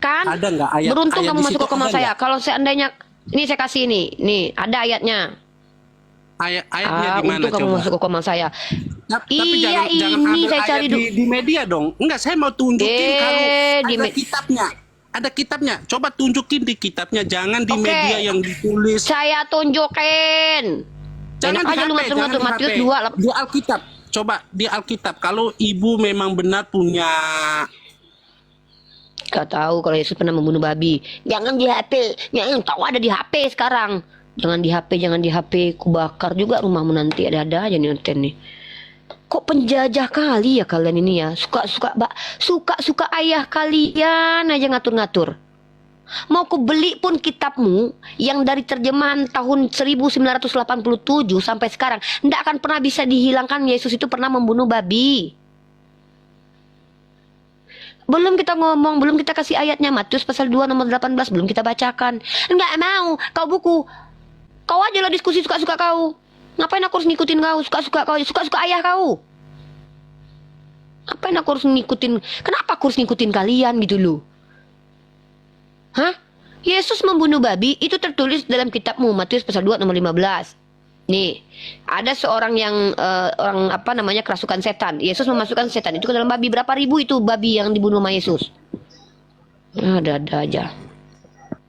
Kan? Ada nggak ayat? Beruntung ayat kamu di masuk situ ke koma ada saya. nggak? Kalau seandainya ini saya kasih nih ada ayatnya. Ayatnya di mana Untung kamu coba? masuk ke koma saya. Tapi Iya, jangan ini ambil saya ayat cari dulu. di media dong. Enggak, saya mau tunjukin kalau Di ada kitabnya. Ada kitabnya. Coba tunjukin di kitabnya, jangan di media yang ditulis. Saya tunjukin. Jangan Enak di aja lu HP, ngatur-ngatur jangan di Matius HP. 2. Di Alkitab. Coba di Alkitab. Kalau ibu memang benar punya. Gak tahu kalau Yesus pernah membunuh babi. Jangan di HP. Jangan tahu ada di HP sekarang. Jangan di HP, jangan di HP. Ku bakar juga rumahmu nanti. Ada aja nih nonton nih. Kok penjajah kali ya kalian ini ya. Suka ayah kalian aja ngatur-ngatur. Mau ku beli pun kitabmu yang dari terjemahan tahun 1987 sampai sekarang ndak akan pernah bisa dihilangkan Yesus itu pernah membunuh babi. Belum kita ngomong, belum kita kasih ayatnya Matius pasal 2 nomor 18 belum kita bacakan. Enggak mau, kau buku. Kau aja lah diskusi suka-suka kau. Ngapain aku harus ngikutin kau? Suka-suka kau, suka-suka ayah kau. Ngapain aku harus ngikutin? Kenapa aku harus ngikutin kalian gitu loh? Hah? Yesus membunuh babi itu tertulis dalam kitabmu Matius pasal 2 nomor 15. Nih, ada seorang yang orang apa namanya kerasukan setan. Yesus memasukkan setan itu ke dalam babi. Berapa ribu itu babi yang dibunuh sama Yesus? Ada aja.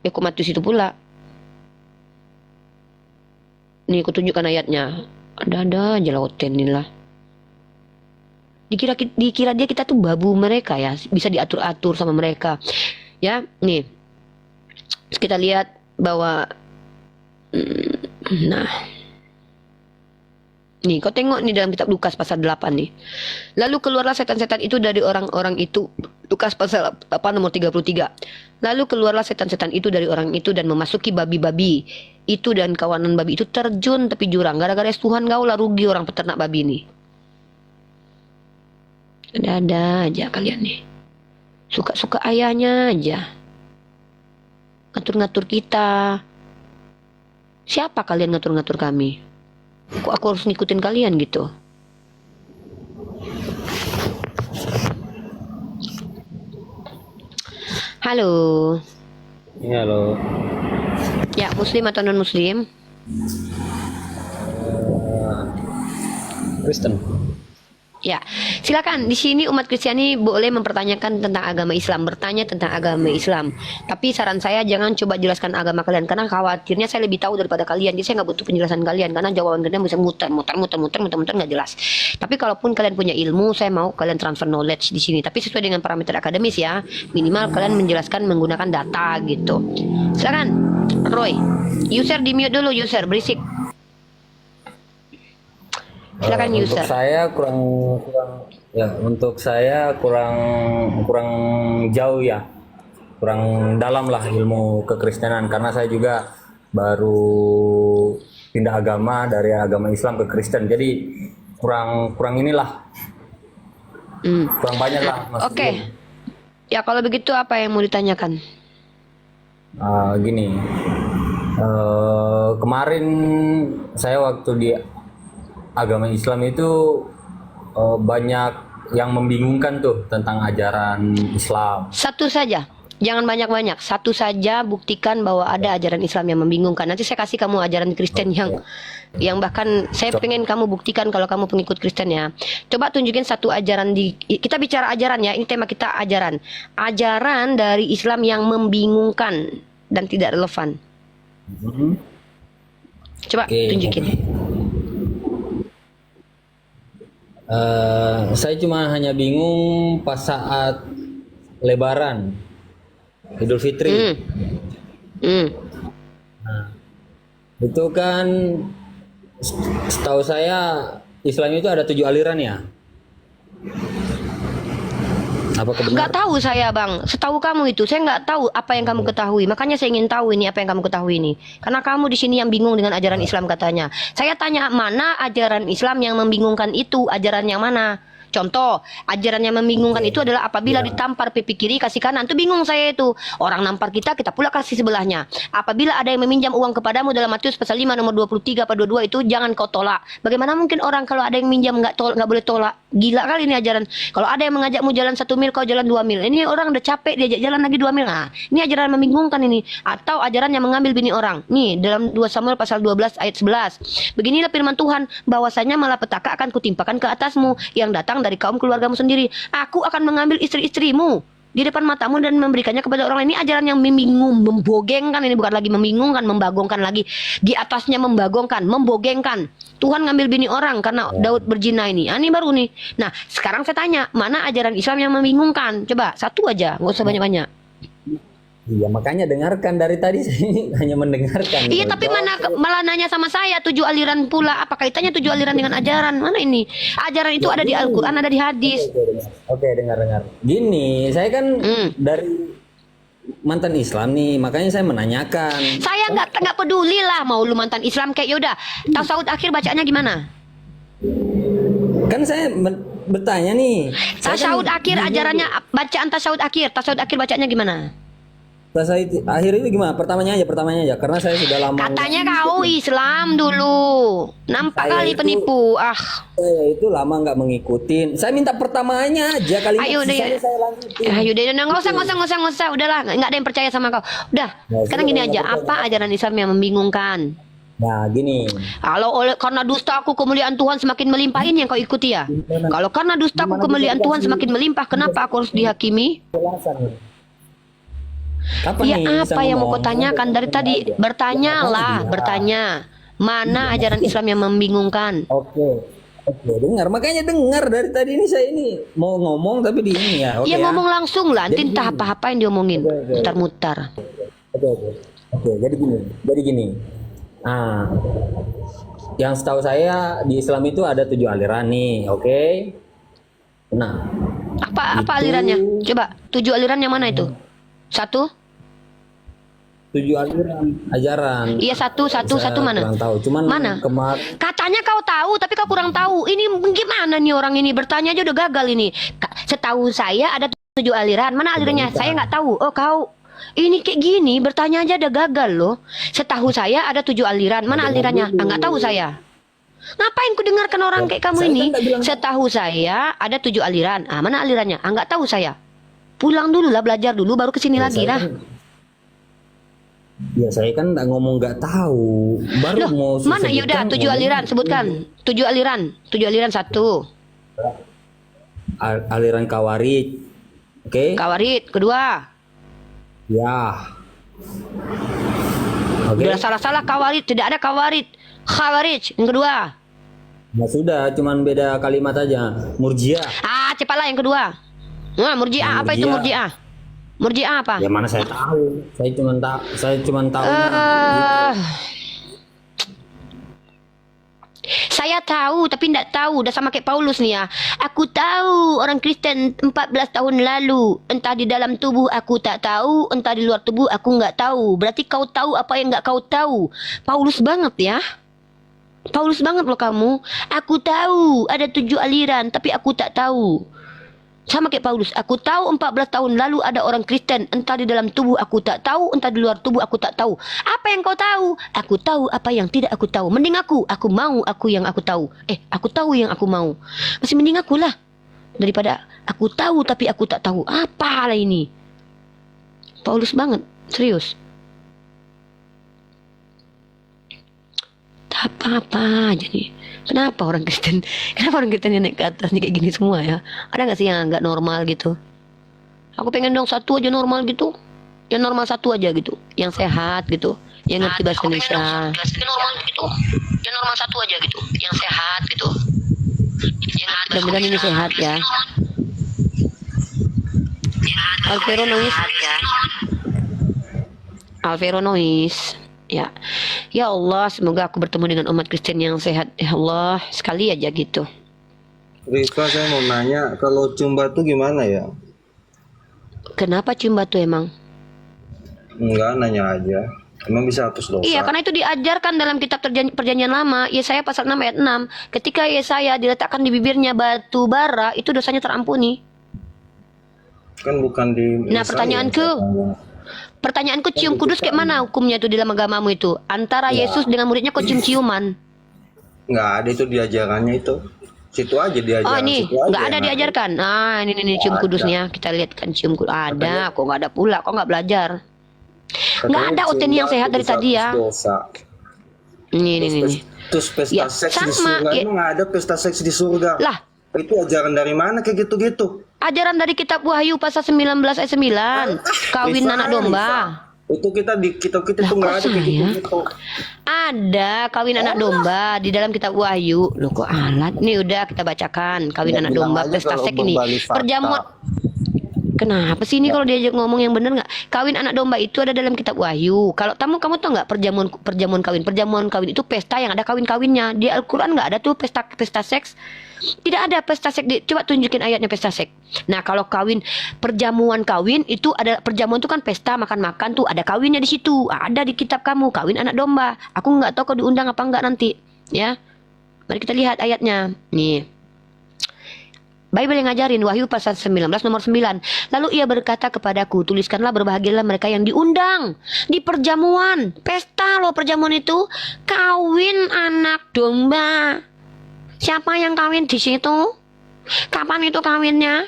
Ya kok Matius itu pula. Nih, aku tunjukkan ayatnya. Ada aja lauten lah. Dikira dia kita tuh babu mereka ya, bisa diatur-atur sama mereka. Ya, nih. Kita lihat bahwa nah nih, kau tengok nih dalam kitab Lukas pasal 8 nih. Lalu keluarlah setan-setan itu dari orang-orang itu. Lukas pasal 8 nomor 33. Lalu keluarlah setan-setan itu dari orang itu dan memasuki babi-babi itu dan kawanan babi itu terjun tepi jurang. Gara-gara Tuhan kau lah rugi orang peternak babi ini. Ada aja kalian nih. Suka-suka ayahnya aja. Ngatur-ngatur kita. Siapa kalian ngatur-ngatur kami? Kok aku harus ngikutin kalian gitu? Halo. Iya, halo. Ya, muslim atau non muslim? Kristen. Ya, silakan. Di sini umat Kristiani boleh mempertanyakan tentang agama Islam, bertanya tentang agama Islam. Tapi saran saya jangan coba jelaskan agama kalian, karena khawatirnya saya lebih tahu daripada kalian. Jadi saya nggak butuh penjelasan kalian, karena jawaban kalian bisa muter nggak jelas. Tapi kalaupun kalian punya ilmu, saya mau kalian transfer knowledge di sini. Tapi sesuai dengan parameter akademis ya. Minimal kalian menjelaskan menggunakan data gitu. Silakan, Roy. User di mute dulu, user berisik. Silakan user. Untuk saya kurang jauh ya. Kurang dalam lah ilmu kekristenan, karena saya juga baru pindah agama dari agama Islam ke Kristen. Jadi kurang inilah. Kurang banyak lah. Oke. Ya kalau begitu apa yang mau ditanyakan? Gini. Kemarin saya waktu di agama Islam itu banyak yang membingungkan tuh tentang ajaran Islam. Satu saja, jangan banyak-banyak. Satu saja buktikan bahwa ada ajaran Islam yang membingungkan. Nanti saya kasih kamu ajaran Kristen yang bahkan saya pengen kamu buktikan kalau kamu pengikut Kristen ya. Coba tunjukin satu ajaran kita bicara ajaran ya. Ini tema kita ajaran. Ajaran dari Islam yang membingungkan dan tidak relevan. Coba tunjukin. Saya cuma hanya bingung pas saat Lebaran, Idul Fitri. Nah, itu kan setahu saya Islam itu ada 7 aliran ya. Apa kebenaran? Nggak tahu saya bang, setahu kamu itu saya nggak tahu apa yang kamu ketahui. Makanya saya ingin tahu ini apa yang kamu ketahui ini. Karena kamu di sini yang bingung dengan ajaran Islam katanya. Saya tanya mana ajaran Islam yang membingungkan itu, ajaran yang mana? Contoh, ajaran yang membingungkan itu adalah apabila ditampar pipi kiri kasih kanan. Itu bingung saya itu. Orang nampar kita pula kasih sebelahnya. Apabila ada yang meminjam uang kepadamu dalam Matius pasal 5 nomor 23 atau 22 itu jangan kau tolak. Bagaimana mungkin orang kalau ada yang minjam nggak boleh tolak? Gila kali ini ajaran. Kalau ada yang mengajakmu jalan 1 mil kau jalan 2 mil. Ini orang udah capek diajak jalan lagi 2 mil. Nah, ini ajaran membingungkan ini. Atau ajaran yang mengambil bini orang. Nih, dalam 2 Samuel pasal 12 ayat 11. Beginilah firman Tuhan, bahwasanya malapetaka akan kutimpakan ke atasmu yang datang dari kaum keluargamu sendiri. Aku akan mengambil istri-istrimu di depan matamu dan memberikannya kepada orang lain. Ini ajaran yang membogengkan. Ini bukan lagi membingungkan, membagongkan lagi. Di atasnya membagongkan, membogengkan. Tuhan ngambil bini orang karena Daud berzina ini. Ini baru nih. Nah, sekarang saya tanya, mana ajaran Islam yang membingungkan? Coba, satu aja, nggak usah banyak-banyak. Iya, makanya dengarkan dari tadi saya ini hanya mendengarkan. Iya, tapi malah nanya sama saya 7 aliran pula. Apa kaitannya 7 aliran dengan ajaran? Mana ini? Ajaran itu ada di Al-Quran, ada di hadis. Oke, dengar. Gini, saya kan dari mantan Islam nih, makanya saya menanyakan. Saya nggak peduli lah mau lu mantan Islam kayak yaudah. Tasawuf akhir bacanya gimana? Kan saya bertanya nih. Tasawuf akhir ajarannya bacaan tasawuf akhir bacanya gimana? Tasawuf akhir itu gimana? Pertamanya aja, karena saya sudah lama. Katanya kau Islam dulu. Nampak kali penipu. Saya itu lama nggak mengikutin. Saya minta pertamanya aja kali ini. Saya lanjutin. Ayo deh, nggak usah. Udahlah, nggak ada yang percaya sama kau. Udah, sekarang gini aja. Apa ajaran Islam yang membingungkan? Nah, gini. Kalau karena dustaku kemuliaan Tuhan semakin melimpah, ini yang kau ikuti ya. Kalau karena dustaku kemuliaan Tuhan semakin melimpah, kenapa aku harus dihakimi? Apa yang mau kau tanyakan dari tadi? Bertanya. Mana ajaran Islam yang membingungkan? Oke, dengar. Makanya dengar dari tadi ini saya ini mau ngomong tapi di ini ya. Iya, ngomong langsung lah. Nanti entah apa yang diomongin. Mutar-mutar. Oke. Jadi gini. Nah, yang setahu saya di Islam itu ada 7 aliran nih, oke? Nah, apa alirannya? Coba 7 aliran yang mana itu? 1? 7 aliran ajaran. Iya, satu mana? Kurang tahu. Cuman mana? Katanya kau tahu, tapi kau kurang tahu. Ini gimana nih orang ini? Bertanya aja udah gagal ini. Setahu saya ada 7 aliran. Mana alirannya? Saya nggak tahu. Oh, kau ini kayak gini, bertanya aja udah gagal loh. Setahu saya ada 7 aliran. Mana alirannya? Nggak tahu saya. Ngapain ku dengarkan orang kayak kamu ini? Setahu saya ada 7 aliran. Mana alirannya? Nggak tahu saya. Pulang dulu lah, belajar dulu, baru kesini lagi lah. Ya saya kan nggak ngomong nggak tahu. Baru mau mana? Yaudah 7 aliran, sebutkan. 7 aliran. 7 aliran 1. Aliran Khawarij. Oke. Khawarij. Kedua. Ya. Oke. Udah salah Khawarij, tidak ada Khawarij. Yang kedua. Nah sudah, cuman beda kalimat aja. Murji'ah. Cepatlah yang kedua. Murji'ah. Apa itu Murji'ah? Murji'ah apa? Ya mana saya tahu. Saya cuman tahu. Saya tahu tapi tidak tahu. Udah sama kayak Paulus nih ya. Aku tahu orang Kristen 14 tahun lalu. Entah di dalam tubuh aku tak tahu, entah di luar tubuh aku nggak tahu. Berarti kau tahu apa yang nggak kau tahu. Paulus banget ya. Paulus banget loh kamu. Aku tahu ada 7 aliran tapi aku tak tahu. Sama kayak Paulus. Aku tahu 14 tahun lalu ada orang Kristen. Entah di dalam tubuh aku tak tahu, entah di luar tubuh aku tak tahu. Apa yang kau tahu? Aku tahu apa yang tidak aku tahu. Mending aku mau aku yang aku tahu. Aku tahu yang aku mau. Masih mending aku lah. Daripada aku tahu tapi aku tak tahu. Apalah ini? Paulus banget. Serius. Tak apa-apa aja nih. Kenapa orang Kristen yang naik ke atas nih kayak gini semua ya? Ada nggak sih yang nggak normal gitu? Aku pengen dong satu aja normal gitu. Yang normal satu aja gitu. Yang sehat gitu. Yang ngerti bahasa Indonesia. Normal gitu. Yang normal satu aja gitu. Yang sehat gitu. Mudah-mudahan ini sehat ya. Alvero Nois. Ya. Ya Allah, semoga aku bertemu dengan umat Kristen yang sehat. Ya Allah, sekali aja gitu. Rifka, saya mau nanya, kalau cium batu gimana ya? Kenapa cium batu emang? Enggak, nanya aja. Emang bisa hapus dosa? Iya, karena itu diajarkan dalam kitab perjanjian lama, Yesaya pasal 6 ayat 6. Ketika Yesaya diletakkan di bibirnya batu bara, itu dosanya terampuni. Kan bukan di Nah, pertanyaanku cium kudus kayak mana hukumnya itu di dalam agamamu itu? Antara Yesus dengan muridnya kok cium-ciuman? Nggak ada itu diajarannya itu. Situ aja diajaran. Oh, ini situ aja nggak ada yang diajarkan. Nah, ini cium kudusnya. Kita lihat kan cium kudus. Ada, kok nggak ada pula? Kok nggak belajar? Nggak ada Katanya OTN yang cium sehat batu dari tadi ya. hapus dosa. Ini. Terus pesta Ya, seks di sama, surga. ya. Emang nggak ada pesta seks di surga? Lah, Itu ajaran dari mana kayak gitu-gitu? ajaran dari kitab Wahyu pasal 19 ayat 9. Kawin Rifan, anak domba. Itu kita di kitab kita Lah, tuh nggak kok ada kayak saya? gitu-gitu. Ada kawin anak domba di dalam kitab Wahyu. Loh kok alat? Nih udah kita bacakan kawin Ya, anak bilang domba aja pesta kalau seks ini. berbalik fakta. Perjamuan. Kenapa sih ini kalau diajak ngomong yang bener nggak? Kawin anak domba itu ada dalam kitab Wahyu. Kalau kamu tahu nggak perjamuan kawin? Perjamuan kawin itu pesta yang ada kawin-kawinnya. Di Al-Qur'an nggak ada tuh pesta seks. Tidak ada pesta seks. Coba tunjukin ayatnya pesta seks. Nah, kalau kawin perjamuan kawin itu ada perjamuan itu kan pesta makan-makan tuh ada kawinnya di situ. Ada di kitab kamu kawin anak domba. Aku nggak tahu kau diundang apa enggak nanti, ya. Mari kita lihat ayatnya. Nih. Bible yang ngajarin Wahyu pasal 19 nomor 9. Lalu ia berkata kepadaku, tuliskanlah berbahagialah mereka yang diundang di perjamuan. Pesta loh perjamuan itu. Kawin anak domba. Siapa yang kawin di situ? Kapan itu kawinnya?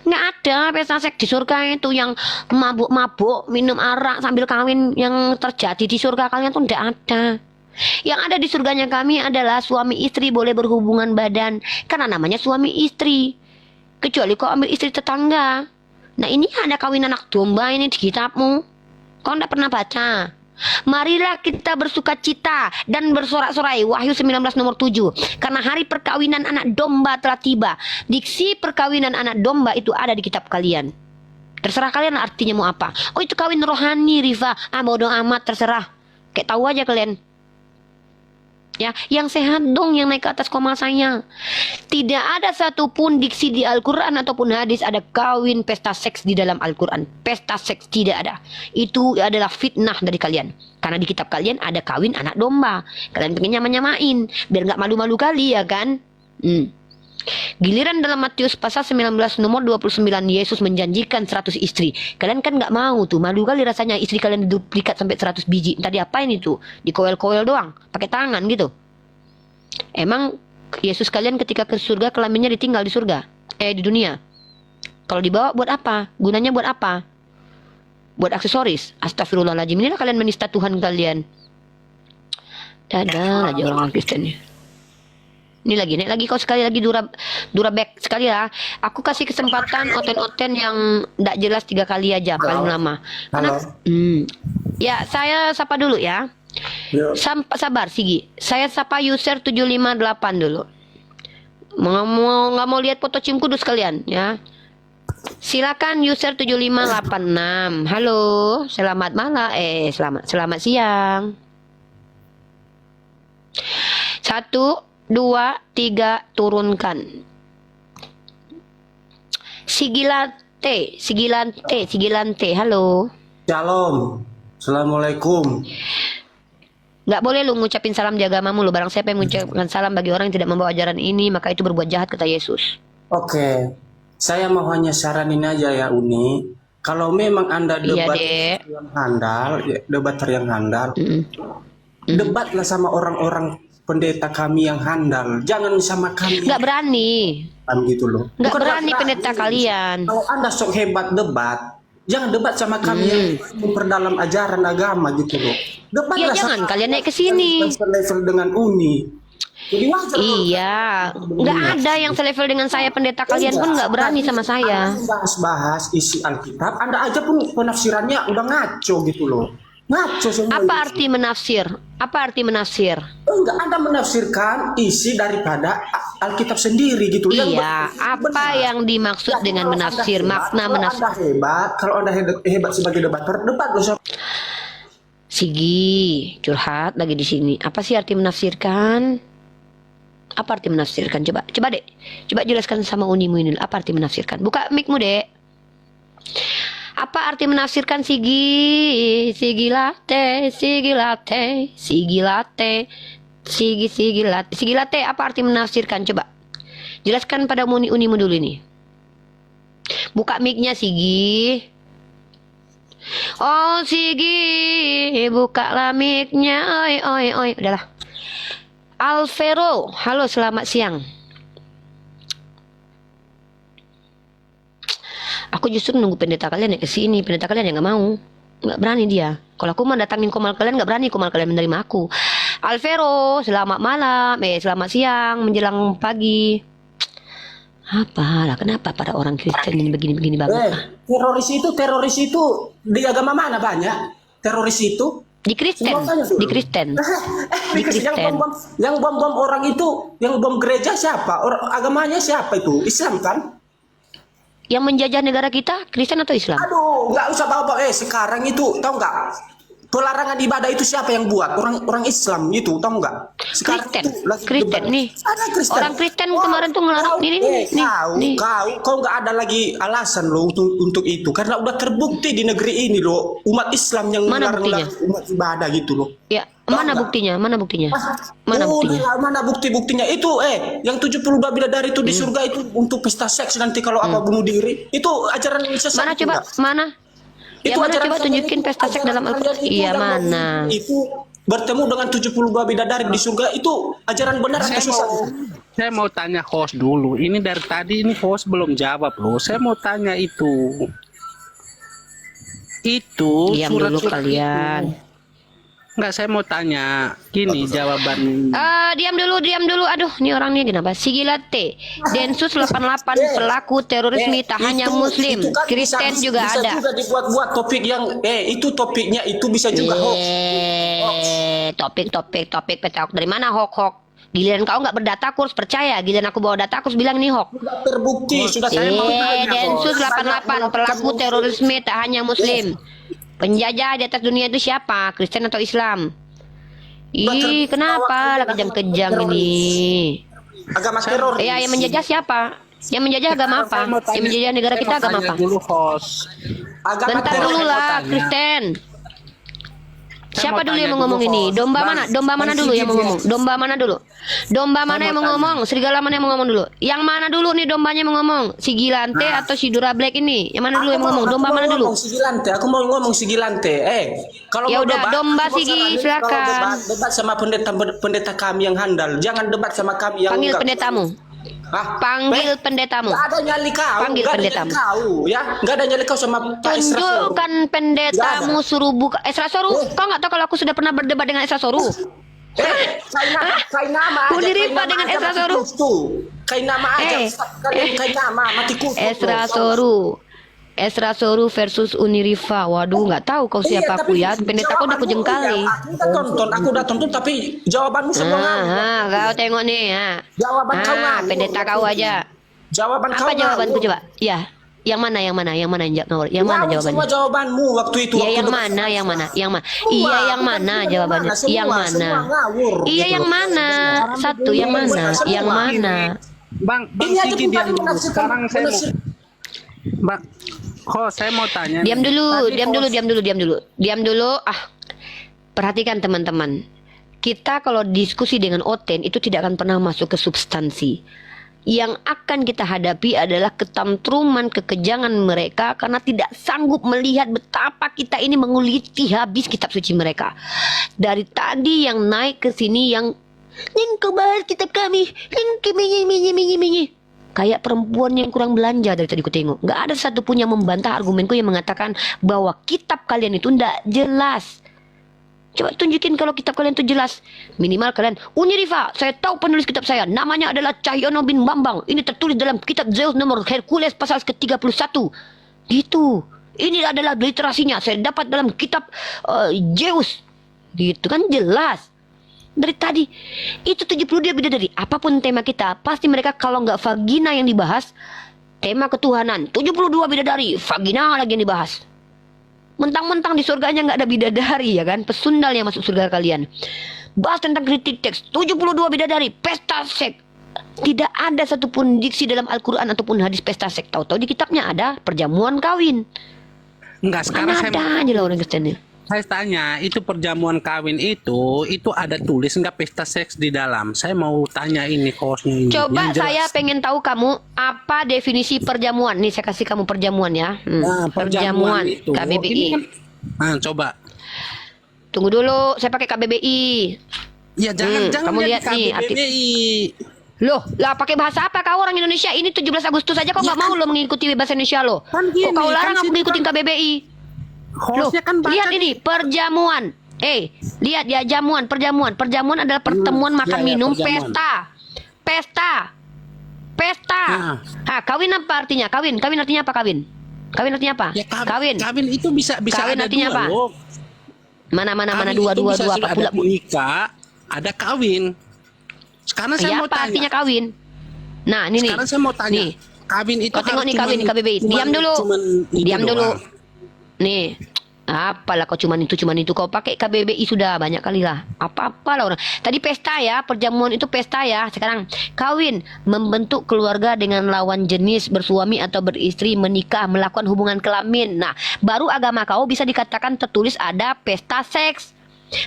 Nggak ada pesta seks di surga itu yang mabuk-mabuk, minum arak sambil kawin yang terjadi di surga kalian tuh nggak ada. Yang ada di surganya kami adalah suami istri boleh berhubungan badan karena namanya suami istri. Kecuali kau ambil istri tetangga. Nah ini ada kawin anak domba ini di kitabmu. Kau nggak pernah baca. Marilah kita bersuka cita dan bersorak-sorai. Wahyu 19 nomor 7. Karena hari perkawinan anak domba telah tiba. Diksi perkawinan anak domba itu ada di kitab kalian. Terserah kalian artinya mau apa. Oh itu kawin rohani Rifa. Bodoh amat terserah. Kayak tahu aja kalian. Ya, yang sehat dong yang naik ke atas koma saya. Tidak ada satupun diksi di Al-Quran ataupun hadis ada kawin pesta seks di dalam Al-Quran. Pesta seks tidak ada. Itu adalah fitnah dari kalian. Karena di kitab kalian ada kawin anak domba. Kalian pengen nyamain biar nggak malu-malu kali ya kan. Giliran dalam Matius pasal 19 nomor 29 Yesus menjanjikan 100 istri. Kalian kan nggak mau tuh, malu kali rasanya istri kalian diduplikat sampai 100 biji. Tadi apain itu? Dikoel-koel doang, pakai tangan gitu. Emang Yesus kalian ketika ke surga kelaminnya ditinggal di surga? Di dunia. Kalau dibawa buat apa? Gunanya buat apa? Buat aksesoris. Astagfirullahaladzim. Inilah kalian menista Tuhan kalian. Dadah aja orang Kristennya. Ini lagi, naik lagi kau sekali lagi dura back sekali ya. Aku kasih kesempatan oten-oten yang tidak jelas 3 kali aja paling lama. Karena, ya saya sapa dulu ya. Sabar Sigi. Saya sapa user 758 dulu. Nggak mau lihat foto cium kudus kalian ya. Silakan user 7586. Halo, selamat malam. Selamat siang. 1 2, 3, turunkan. Sigilante, halo. Shalom. Assalamualaikum. Nggak boleh lu ngucapin salam di agamamu lu. Barang siapa yang mengucapkan salam bagi orang yang tidak membawa ajaran ini, maka itu berbuat jahat, kata Yesus. Oke. Saya mau hanya saranin aja ya Uni. Kalau memang Anda debater yang handal, debatlah sama orang-orang pendeta kami yang handal, jangan sama kami. Nggak berani. Gitu loh. Nggak berani pendeta kalian. Kalau Anda sok hebat debat, jangan debat sama kami yang memperdalam ajaran agama gitu loh. Debatlah Ya jangan kalian naik ke sini. Level dengan Uni. Jadi wajar Iya, nggak ada yang selevel dengan saya pendeta kalian pun nggak berani sama saya. Bahas-bahas isi Alkitab, Anda aja pun penafsirannya udah ngaco gitu loh. Ngaco semua. Apa arti menafsir? Enggak, Anda menafsirkan isi daripada Alkitab sendiri gitu. Iya, apa yang dimaksud dengan menafsir, makna menafsir. Anda hebat, kalau Anda hebat sebagai debater, debat loh. Sigi, curhat lagi di sini. Apa sih arti menafsirkan? Apa arti menafsirkan? Coba Dek. Coba jelaskan sama Unimu ini. Apa arti menafsirkan? Buka mic-mu, Dek. Apa arti menafsirkan sigi? Sigi latte, sigi latte, sigi latte, sigi latte. Sigi latte apa arti menafsirkan? Coba jelaskan pada unimu dulu ini. Buka mic-nya Sigi. Oh Sigi, bukalah mic-nya. Oi oi oi, udahlah. Alvero, halo selamat siang. Aku justru nunggu pendeta kalian ya kesini. Pendeta kalian yang nggak mau, nggak berani dia. Kalau aku mau datangin komal kalian nggak berani, komal kalian menerima aku. Alvero, selamat malam, selamat siang menjelang pagi. Apalah, kenapa pada orang Kristen ini begini-begini banget? Teroris itu di agama mana banyak? Teroris itu Di Kristen, di Kristen, di Kristen. Yang bom orang itu, yang bom gereja siapa? Agamanya siapa itu? Islam kan? Yang menjajah negara kita, Kristen atau Islam? Aduh, nggak usah bawa-bawa. Sekarang itu, tahu nggak? Pelarangan ibadah itu siapa yang buat? Orang Islam itu, tahu nggak? Kristen, Kristen nih. Ada Kristen. Orang Kristen kemarin tuh ngelarang nih. Kau nggak ada lagi alasan loh untuk itu, karena udah terbukti di negeri ini loh, umat Islam yang melarang umat ibadah gitu loh. Ya, mana buktinya? Mana buktinya? Mana buktinya? Mana bukti-buktinya itu? Yang 72 bidadari itu di surga itu untuk pesta seks nanti kalau apa bunuh diri. Itu ajaran sesat. Mana coba? Mana? Ya mana coba tunjukin pesta seks dalam Al-Quran? Iya mana? Itu bertemu dengan 72 bidadari di surga itu ajaran benar atau sesat? Saya mau tanya host dulu. Ini dari tadi ini host belum jawab loh. Saya mau tanya itu. Itu diam dulu kalian. Enggak, saya mau tanya. Gini jawaban. Diam dulu. Aduh, ini orangnya kenapa? Sigi latte. Densus 88 pelaku terorisme tak hanya Muslim, kan Kristen juga bisa ada. Bisa juga dibuat-buat topik yang itu topiknya itu bisa juga hoax. Topik petak dari mana hoax? Giliran kau nggak berdata kurs percaya, giliran aku bawa data kurs bilang ini hoax. Sudah terbukti, sudah saya mau tanya. Densus 88 pelaku terorisme tak hanya Muslim. Penjajah di atas dunia itu siapa? Kristen atau Islam? Ih, kenapa lah kejam-kejam ini? Agama teror. Ya, yang menjajah siapa? Yang menjajah agama apa? Yang menjajah negara kita agama apa? Dulu host. Bentar dulu lah, Kristen. Siapa dulu yang mau ngomong ini? Domba mana? Domba mana dulu yang mau ngomong? Domba mana dulu? Domba mana yang mau ngomong? Serigala mana yang mau ngomong dulu? Yang mana dulu nih dombanya mau ngomong? Si Gilante atau si Dura Black ini? Yang mana dulu yang mau ngomong? Domba mana dulu? Aku mau ngomong si Gilante. Kalau ya mau udah debat, domba Sigi, silakan. Debat sama pendeta kami yang handal. Jangan debat sama kami yang panggil pendetamu. Panggil pendetamu. Gak ada nyali kau. Panggil pendetamu. Gak ada nyali kau sama Pak Esra Soru. Tunjukkan pendetamu suruh buka Esra Soru. Kau nggak tahu kalau aku sudah pernah berdebat dengan Esra Soru? Kain nama aja. Rifa dengan Esra Soru. Kain nama aja. Kain nama mati kutu. Esra Soru versus Unirifa. Waduh, nggak tahu kau siapa aku ya. Pendeta kau udah kujengkali. Aku udah tonton, tapi jawabanmu semua kau tengok nih ya. Jawaban kau pendeta kau aja. Jawaban kau apa jawabanku coba? Ya, yang mana jawabannya? Semua jawabanmu waktu itu. Iya, yang mana? Iya, yang mana jawabannya? Yang mana? Iya, yang mana? Satu, yang mana? Yang mana? Bang Sigi diam dulu. Sekarang saya mau Bang, saya mau tanya. Diam dulu. Perhatikan teman-teman. Kita kalau diskusi dengan Oten itu tidak akan pernah masuk ke substansi. Yang akan kita hadapi adalah ketantruman, kekejangan mereka karena tidak sanggup melihat betapa kita ini menguliti habis kitab suci mereka. Dari tadi yang naik ke sini yang kau bahas kitab kami, kayak perempuan yang kurang belanja dari tadi ku tengok. Gak ada satupun yang membantah argumenku yang mengatakan bahwa kitab kalian itu tidak jelas. Coba tunjukin kalau kitab kalian itu jelas. Minimal kalian, Unirifa, saya tahu penulis kitab saya. Namanya adalah Cahyono bin Bambang. Ini tertulis dalam kitab Zeus nomor Hercules pasal ke-31. Gitu. Ini adalah literasinya. Saya dapat dalam kitab Zeus. Gitu kan jelas. Dari tadi itu 72 bidadari. Apapun tema kita, pasti mereka kalau nggak vagina yang dibahas, tema ketuhanan 72 bidadari, vagina lagi yang dibahas. Mentang-mentang di surganya nggak ada bidadari ya kan, pesundal yang masuk surga kalian. Bahas tentang kritik teks 72 bidadari, pesta seks. Tidak ada satupun diksi dalam Al-Quran ataupun hadis pesta seks. Tahu-tahu di kitabnya ada perjamuan kawin. Enggak, sekarang Mana ada aja lah orang Kristen ini. saya tanya, itu perjamuan kawin itu ada tulis nggak pesta seks di dalam? Saya mau tanya ini hostnya ini. Coba Yang jelas. saya pengen tahu kamu apa definisi perjamuan. Nih saya kasih kamu perjamuan ya. Nah, perjamuan itu. KBBI. Ini kan, nah, coba. Tunggu dulu, saya pakai KBBI. Ya jangan kamu jadi lihat nih, KBBI. Loh, lah pakai bahasa apa kau orang Indonesia? Ini 17 Agustus saja kau nggak mau lo mengikuti bahasa Indonesia lo. Kan Kok gini, kau kan larang aku situ ngikutin kan- KBBI? Loh, Hostnya kan baca. lihat ini perjamuan. Lihat ya perjamuan. Perjamuan adalah pertemuan makan ya, minum, perjamuan. pesta. Nah. Kawin apa artinya? Kawin artinya apa kawin? Kawin artinya apa? Ya, Kawin. Kawin itu bisa Kawin ada artinya dua apa? loh. Mana Kawin dua itu bisa apa sudah pula? ada nikah, ada kawin. Sekarang saya Ya mau apa tanya. artinya kawin? Nah, ini nih. Sekarang saya mau tanya. Nih. Kawin itu Kau tengok harus nih kawin di KBBI. Diam dulu. itu Diam dulu. doang. Nih. Apalah kau cuman itu kau pakai KBBI sudah banyak kali lah. Apa-apalah orang. Tadi pesta ya, perjamuan itu pesta ya. Sekarang kawin, membentuk keluarga dengan lawan jenis, bersuami atau beristri, menikah, melakukan hubungan kelamin. Nah, baru agama kau bisa dikatakan tertulis ada pesta seks.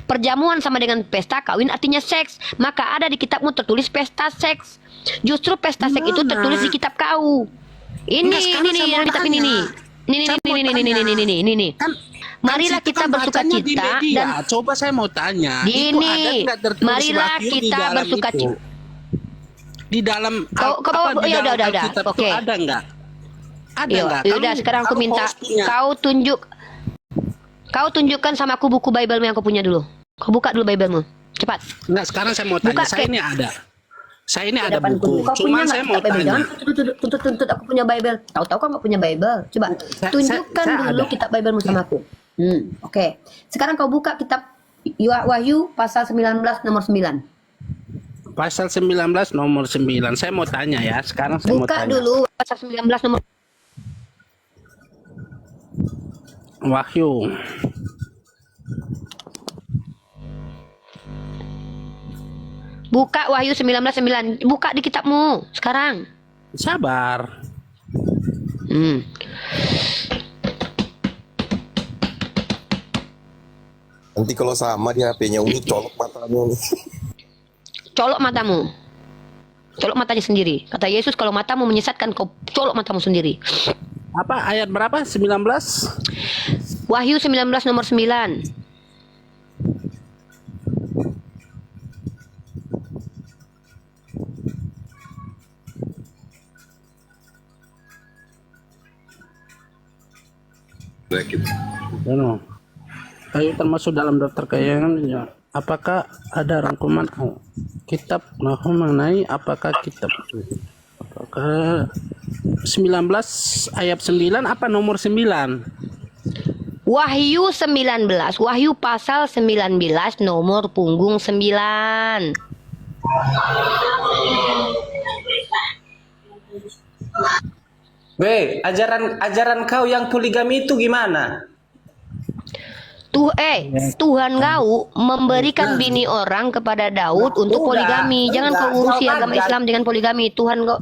Perjamuan sama dengan pesta, kawin artinya seks. Maka ada di kitabmu tertulis pesta seks. Justru pesta seks itu tertulis di kitab kau. Ini Enggak, sekarang saya mau yang kitab tanya. ini. Kan Marilah situ kita kan bersuka bacanya di cita media. dan Coba saya mau tanya, itu Gini, ada nggak tertulis marilah wahyu di kita dalam bersuka itu? cita. Di dalam Kau- kau bawa- di ya dalam udah. Alkitab itu Oke. ada nggak? Ada Yuk, nggak? yaudah sekarang aku minta kau tunjukkan sama aku buku Bible yang kau punya dulu. Kau buka dulu Bible-mu. Cepat. Nggak, sekarang saya mau tanya. Buka Saya ke- ini ada. Saya ini ada Depanku. buku. Kau Cuman punya saya nggak mau kitab Bible? tanya. Jangan tuntut aku punya Bible. Tahu-tahu kau nggak punya Bible. Coba tunjukkan saya dulu ada. kitab Bible-mu sama aku. Oke. Sekarang kau buka kitab Wahyu pasal 19 nomor 9. Pasal 19 nomor 9. Saya mau tanya ya. Sekarang saya mau Buka tanya. dulu pasal 19 nomor Wahyu. Buka Wahyu 19:9. Buka di kitabmu sekarang. Sabar. Nanti kalau sama di HP-nya Uni colok matanya nih. Colok matamu. Colok matanya sendiri. Kata Yesus, kalau matamu menyesatkan, kau colok matamu sendiri. Apa ayat berapa? 19? Wahyu 19 nomor 9. Ano? Ayo termasuk dalam daftar kekayaan ya. Apakah ada rangkuman kitab mengenai apakah kitab apakah 19 ayat 9 apa nomor 9? Wahyu 19. Wahyu pasal 19 nomor punggung 9. Ajaran kau yang poligami itu gimana? Tuhan kau memberikan bini orang kepada Daud untuk poligami. Jangan kau urusi agama Islam dengan poligami. Tuhan kau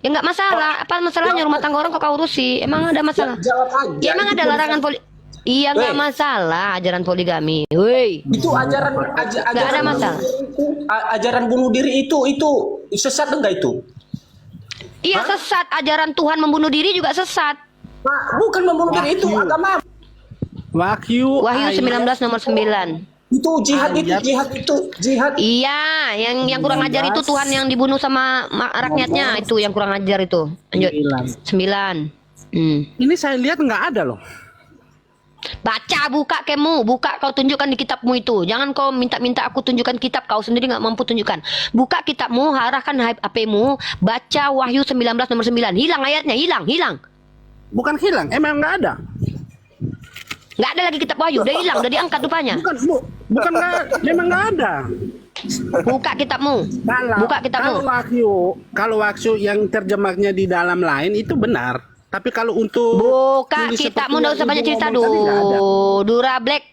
ya nggak masalah. Apa masalahnya rumah tangga orang kau urusi? Emang ada masalah? Jawab aja. Ya, emang ada larangan Iya nggak masalah ajaran poligami. Woi. Itu ajaran Nggak ada masalah. ajaran bunuh diri itu sesat enggak itu? Iya sesat. Ajaran Tuhan membunuh diri juga sesat. Nah, bukan membunuh diri itu agama. Wahyu Wahyu ayat 19 nomor 9. Itu jihad. Iya, yang kurang ajar itu Tuhan yang dibunuh sama rakyatnya itu yang kurang ajar itu. Lanjut. 9. Ini saya lihat nggak ada loh. Baca, buka kemu, buka kau tunjukkan di kitabmu itu. Jangan kau minta-minta aku tunjukkan kitab, kau sendiri nggak mampu tunjukkan. Buka kitabmu, arahkan HP-mu, baca Wahyu 19 nomor 9. Hilang ayatnya, hilang. Bukan hilang, emang nggak ada. Nggak ada lagi kitab Wahyu, udah hilang, udah diangkat rupanya. Bukan nggak, memang nggak ada. Buka kitabmu. Buka kitabmu. Kalau Wahyu yang terjemahnya di dalam lain itu benar. Tapi kalau untuk Buka tulis kitabmu, seperti nggak usah yang banyak Ibu cerita ngomong tadi, nggak ada. Dura Black.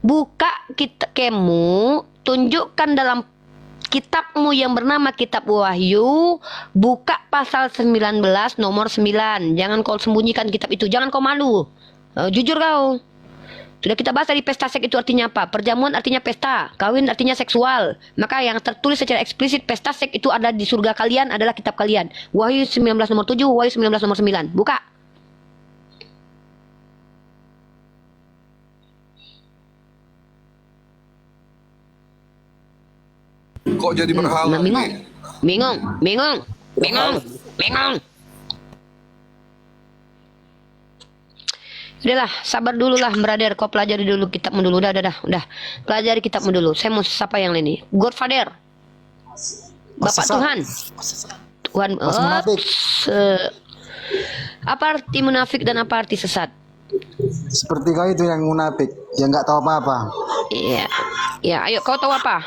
Buka kitabmu, tunjukkan dalam kitabmu yang bernama Kitab Wahyu, buka pasal 19 nomor 9. Jangan kau sembunyikan kitab itu, jangan kau malu. Jujur kau. Sudah kita bahas tadi pesta seks itu artinya apa? Perjamuan artinya pesta, kawin artinya seksual. Maka yang tertulis secara eksplisit pesta seks itu ada di surga kalian adalah kitab kalian. Wahyu 19 nomor 7, Wahyu 19 nomor 9. Buka. Kok jadi berhala? Bingung. Bingung, bingung, bingung, bingung. Udahlah, sabar dulu lah, brother. Kau pelajari dulu kitabmu dulu. Udah. Pelajari kitabmu dulu. Saya mau sapa yang ini. Godfather. Bapak Tuhan. Tuhan. Apa arti munafik dan apa arti sesat? Seperti kau itu yang munafik, yang nggak tahu apa-apa. Iya. Ya, ayo kau tahu apa?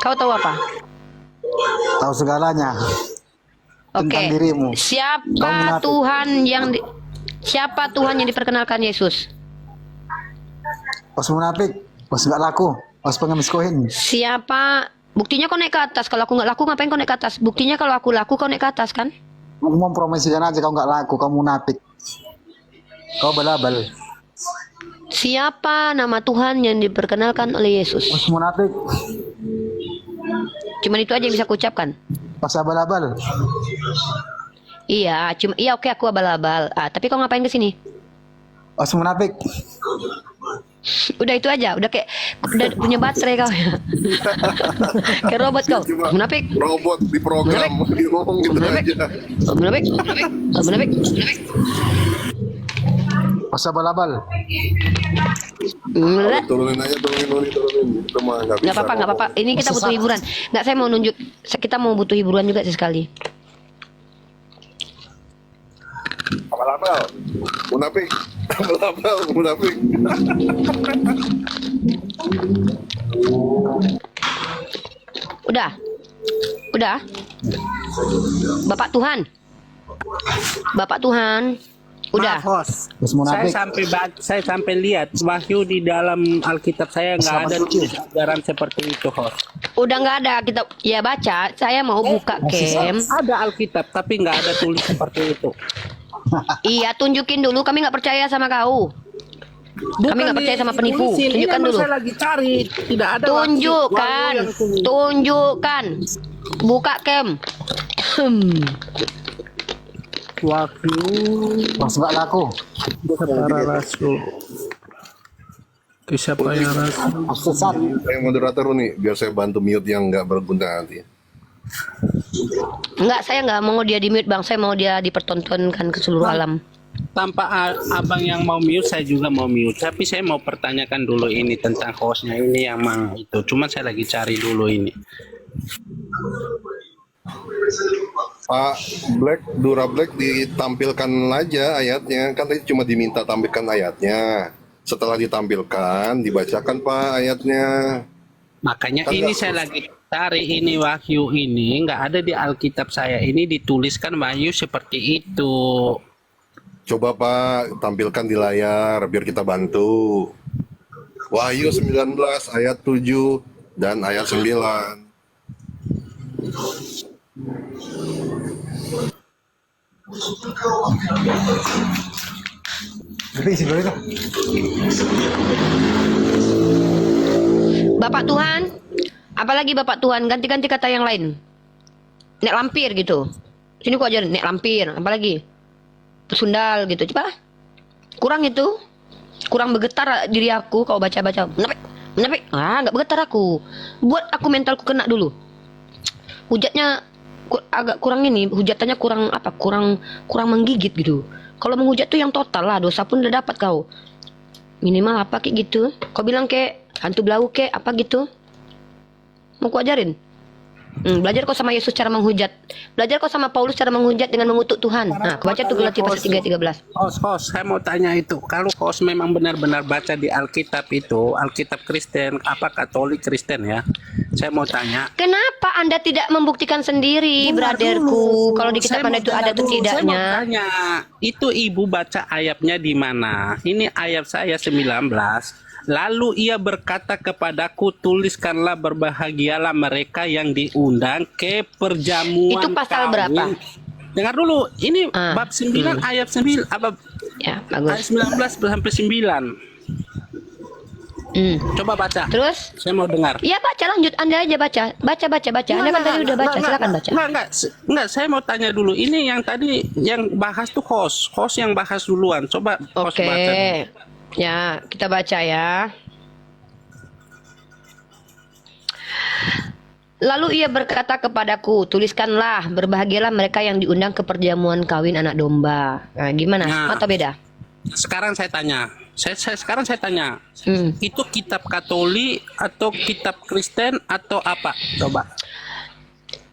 Kau tahu apa? Tahu segalanya tentang Oke. dirimu. Kau Siapa munafik. Siapa Tuhan yang diperkenalkan Yesus? Pas munafik, pas nggak laku, pas pengemis koin. Siapa? Buktinya kau naik ke atas. Kalau aku nggak laku, ngapain kau naik ke atas? Buktinya kalau aku laku, kau naik ke atas kan? Mau promosikan aja kau nggak laku, kau munafik. Kau balabal. Siapa nama Tuhan yang diperkenalkan oleh Yesus? Pas munafik, Cuman itu aja yang bisa kuucapkan. pas balabal. Iya, oke aku abal-abal. Tapi kau ngapain ke sini? Pas munafik, Udah itu aja, udah punya baterai kau ya. Kayak robot kau. Munafik. Robot di program, dia ngomong gitu Munafik. aja. Munafik. pas balabal. Turunin aja, turunin. Itu mah nggak bisa. Nggak apa-apa. Ini kita butuh hiburan. Nggak, saya mau nunjuk. Kita mau butuh hiburan juga sekali. Abal-abal, munafik. Abal-abal, munafik. Udah. Bapak Tuhan. Udah. Maaf, host. Pas munafik. Saya sampai lihat Wahyu di dalam Alkitab saya nggak ada tulis ajaran seperti itu, host. Udah nggak ada kita ya baca. Saya mau buka camp. Ada Alkitab tapi nggak ada tulis seperti itu. Iya, tunjukin dulu. Kami nggak percaya sama kau. Kami nggak percaya sama penipu. ditulisin. Ini Tunjukkan emang dulu. Saya lagi cari, tidak ada. Tunjukkan. Wahyu yang tulis. Tunjukkan. Buka camp. Wahyu Pas nggak laku, para rasul. Siapa yang rasul? pas sesat. Saya moderator nih, biar saya bantu mute yang nggak berguna nanti. Enggak, saya nggak mau dia di mute bang. Saya mau dia dipertontonkan ke seluruh alam. Tanpa abang yang mau mute, saya juga mau mute. Tapi saya mau pertanyakan dulu ini tentang hostnya ini yang mang itu. Cuma saya lagi cari dulu ini. Pak Dura Black ditampilkan aja ayatnya. Kan tadi cuma diminta tampilkan ayatnya. Setelah ditampilkan, dibacakan Pak ayatnya. Makanya Kan ini nggak saya harus. lagi cari ini Wahyu ini nggak ada di Alkitab saya. Ini dituliskan Wahyu seperti itu. Coba Pak tampilkan di layar biar kita bantu. Wahyu 19 ayat 7 dan ayat 9. Bapak Tuhan, apalagi Bapak Tuhan, ganti-ganti kata yang lain. Nek lampir gitu. Sini ku ajarin, nek lampir, apalagi pesundal gitu. Coba. Kurang itu. Kurang bergetar diri aku kalau baca-baca. Menapik. Nggak bergetar aku. Buat aku mentalku kena dulu. Hujatnya agak kurang ini, hujatannya kurang apa? Kurang menggigit gitu. Kalau menghujat tuh yang total lah, dosa pun udah dapat kau. Minimal apa kayak gitu. Kau bilang kayak hantu belau kayak apa gitu. Mau ku ajarin? Belajar kau sama Yesus cara menghujat. Belajar kau sama Paulus cara menghujat dengan mengutuk Tuhan. Nah, kau baca tuh Galatia pasal 3:13. Host, saya mau tanya itu. Kalau host memang benar-benar baca di Alkitab itu, Alkitab Kristen, apa Katolik Kristen ya? Saya mau tanya. Kenapa Anda tidak membuktikan sendiri, brotherku? Kalau di kitab Anda itu ada atau Saya mau tidaknya? tanya, itu ibu baca ayatnya di mana? Ini ayat saya 19. Lalu ia berkata kepadaku, tuliskanlah berbahagialah mereka yang diundang ke perjamuan Itu pasal kawin. berapa? Dengar dulu, ini bab 9 ayat 9 apa Ya, Ayat bagus. 19 sampai 9. Coba baca. Terus? Saya mau dengar. Ya baca, lanjut. Anda aja baca. Baca. Anda kan tadi udah baca, silakan baca. Enggak, saya mau tanya dulu. Ini yang tadi yang bahas tuh host yang bahas duluan. Coba host Oke. baca. Ya, kita baca ya. Lalu ia berkata kepadaku, tuliskanlah, berbahagialah mereka yang diundang ke perjamuan kawin anak domba. Nah, gimana? Nah. Atau beda? Sekarang saya tanya. Sekarang saya tanya. Hmm. Itu kitab Katolik atau kitab Kristen atau apa? Coba.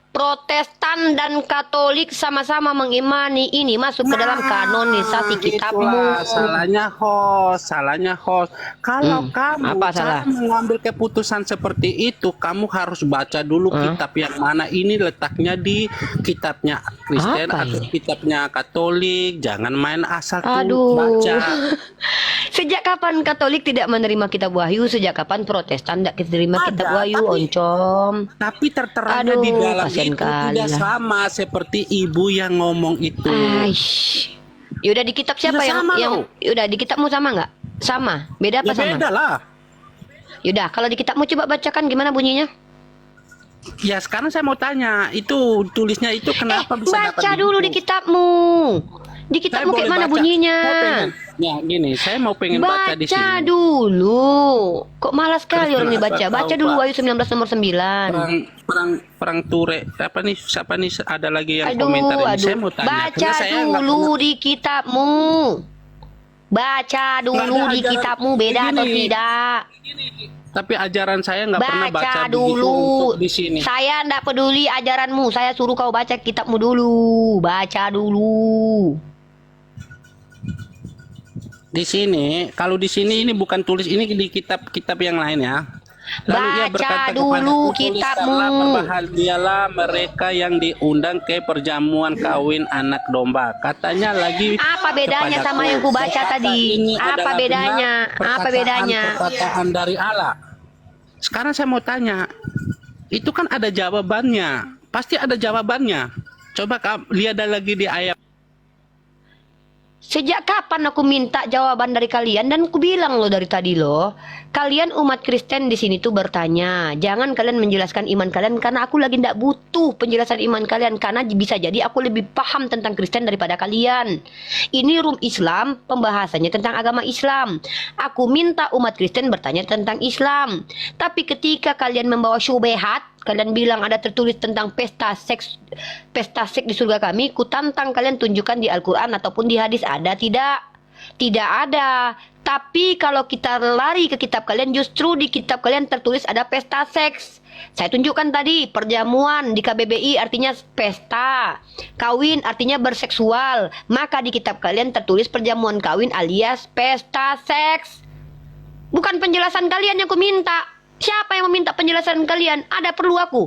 Protestan dan Katolik sama-sama mengimani ini masuk ke dalam kanonisasi kitabmu. Itulah, salahnya host. Kalau kamu Apa salah? mengambil keputusan seperti itu, kamu harus baca dulu kitab yang mana ini letaknya di kitabnya Kristen Apa atau ini? kitabnya Katolik. Jangan main asal tuh Aduh. baca. Sejak kapan Katolik tidak menerima kitab Wahyu? Sejak kapan Protestan tidak menerima kitab Wahyu, Oncom? Tapi terteranya Aduh, di dalam kasihan itu kali tidak lah. sama seperti ibu yang ngomong itu. Aish. Yaudah di kitab siapa Tidak sama, yang loh. yaudah di kitabmu sama nggak? Sama. Beda apa Ya sama? beda lah. Yaudah, kalau di kitabmu coba bacakan gimana bunyinya? Ya sekarang saya mau tanya, itu tulisnya itu kenapa bisa dapat Baca dulu di begitu? kitabmu. Di Saya kitabmu kayak boleh mana baca. bunyinya? Ya gini, saya mau pengen baca di Baca sini. dulu. Kok malas sekali Terus orang ini kenapa baca. Baca tahu, dulu Pak? Wahyu 19 nomor 9. Perang Ture. Siapa nih ada lagi yang Aduh, komentar ini? aduh. Saya mau tanya. Baca Karena saya nggak dulu pernah- di kitabmu. Baca dulu Nggak ada di ajaran kitabmu, beda atau begini. tidak? Tapi ajaran saya nggak pernah baca Baca begitu dulu. untuk di sini. Saya ndak peduli ajaranmu. Saya suruh kau baca kitabmu dulu. Baca dulu. Di sini, kalau di sini ini bukan tulis ini di kitab-kitab yang lain ya. Lalu ia Baca berkata dulu kepadaku, kitabmu. tuliskanlah, berbahagialah mereka yang diundang ke perjamuan kawin anak domba. Katanya lagi. Apa bedanya kepadaku, sama yang ku baca "Kata tadi? ini Apa adalah bedanya? benar Apa bedanya? Perkataan dari Allah. Sekarang saya mau tanya, itu kan ada jawabannya. Pasti ada jawabannya. Coba lihat lagi di ayat. Sejak kapan aku minta jawaban dari kalian dan aku bilang loh dari tadi loh, kalian umat Kristen di sini tuh bertanya, jangan kalian menjelaskan iman kalian karena aku lagi ndak butuh penjelasan iman kalian karena bisa jadi aku lebih paham tentang Kristen daripada kalian. Ini room Islam, pembahasannya tentang agama Islam. Aku minta umat Kristen bertanya tentang Islam. Tapi ketika kalian membawa syubhat, kalian bilang ada tertulis tentang pesta seks di surga kami, ku tantang kalian tunjukkan di Al-Quran ataupun di hadis ada tidak? Tidak ada. Tapi kalau kita lari ke kitab kalian, justru di kitab kalian tertulis ada pesta seks. Saya tunjukkan tadi, perjamuan di KBBI artinya pesta, kawin artinya berseksual. Maka di kitab kalian tertulis perjamuan kawin alias pesta seks. Bukan penjelasan kalian yang ku minta. Siapa yang meminta penjelasan kalian? Ada perlu aku.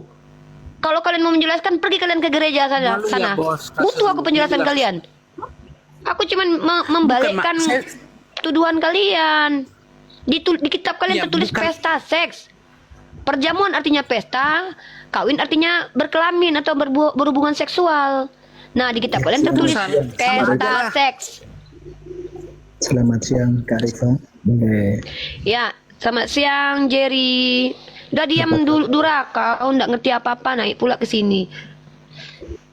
Kalau kalian mau menjelaskan, pergi kalian ke gereja sana. Malu ya, Bos. Butuh aku penjelasan Jelas. kalian. Aku cuma membalikkan Bukan, tuduhan kalian. Di kitab kalian Ya, tertulis bukan. pesta seks. Perjamuan artinya pesta, kawin artinya berkelamin atau berhubungan seksual. Nah, di kitab kalian tertulis Sama pesta aja lah. seks. Selamat siang Kak Rifa. Ya, selamat siang Jerry. Udah diam dulu Duraka, kau nggak ngerti apa-apa naik pula ke sini.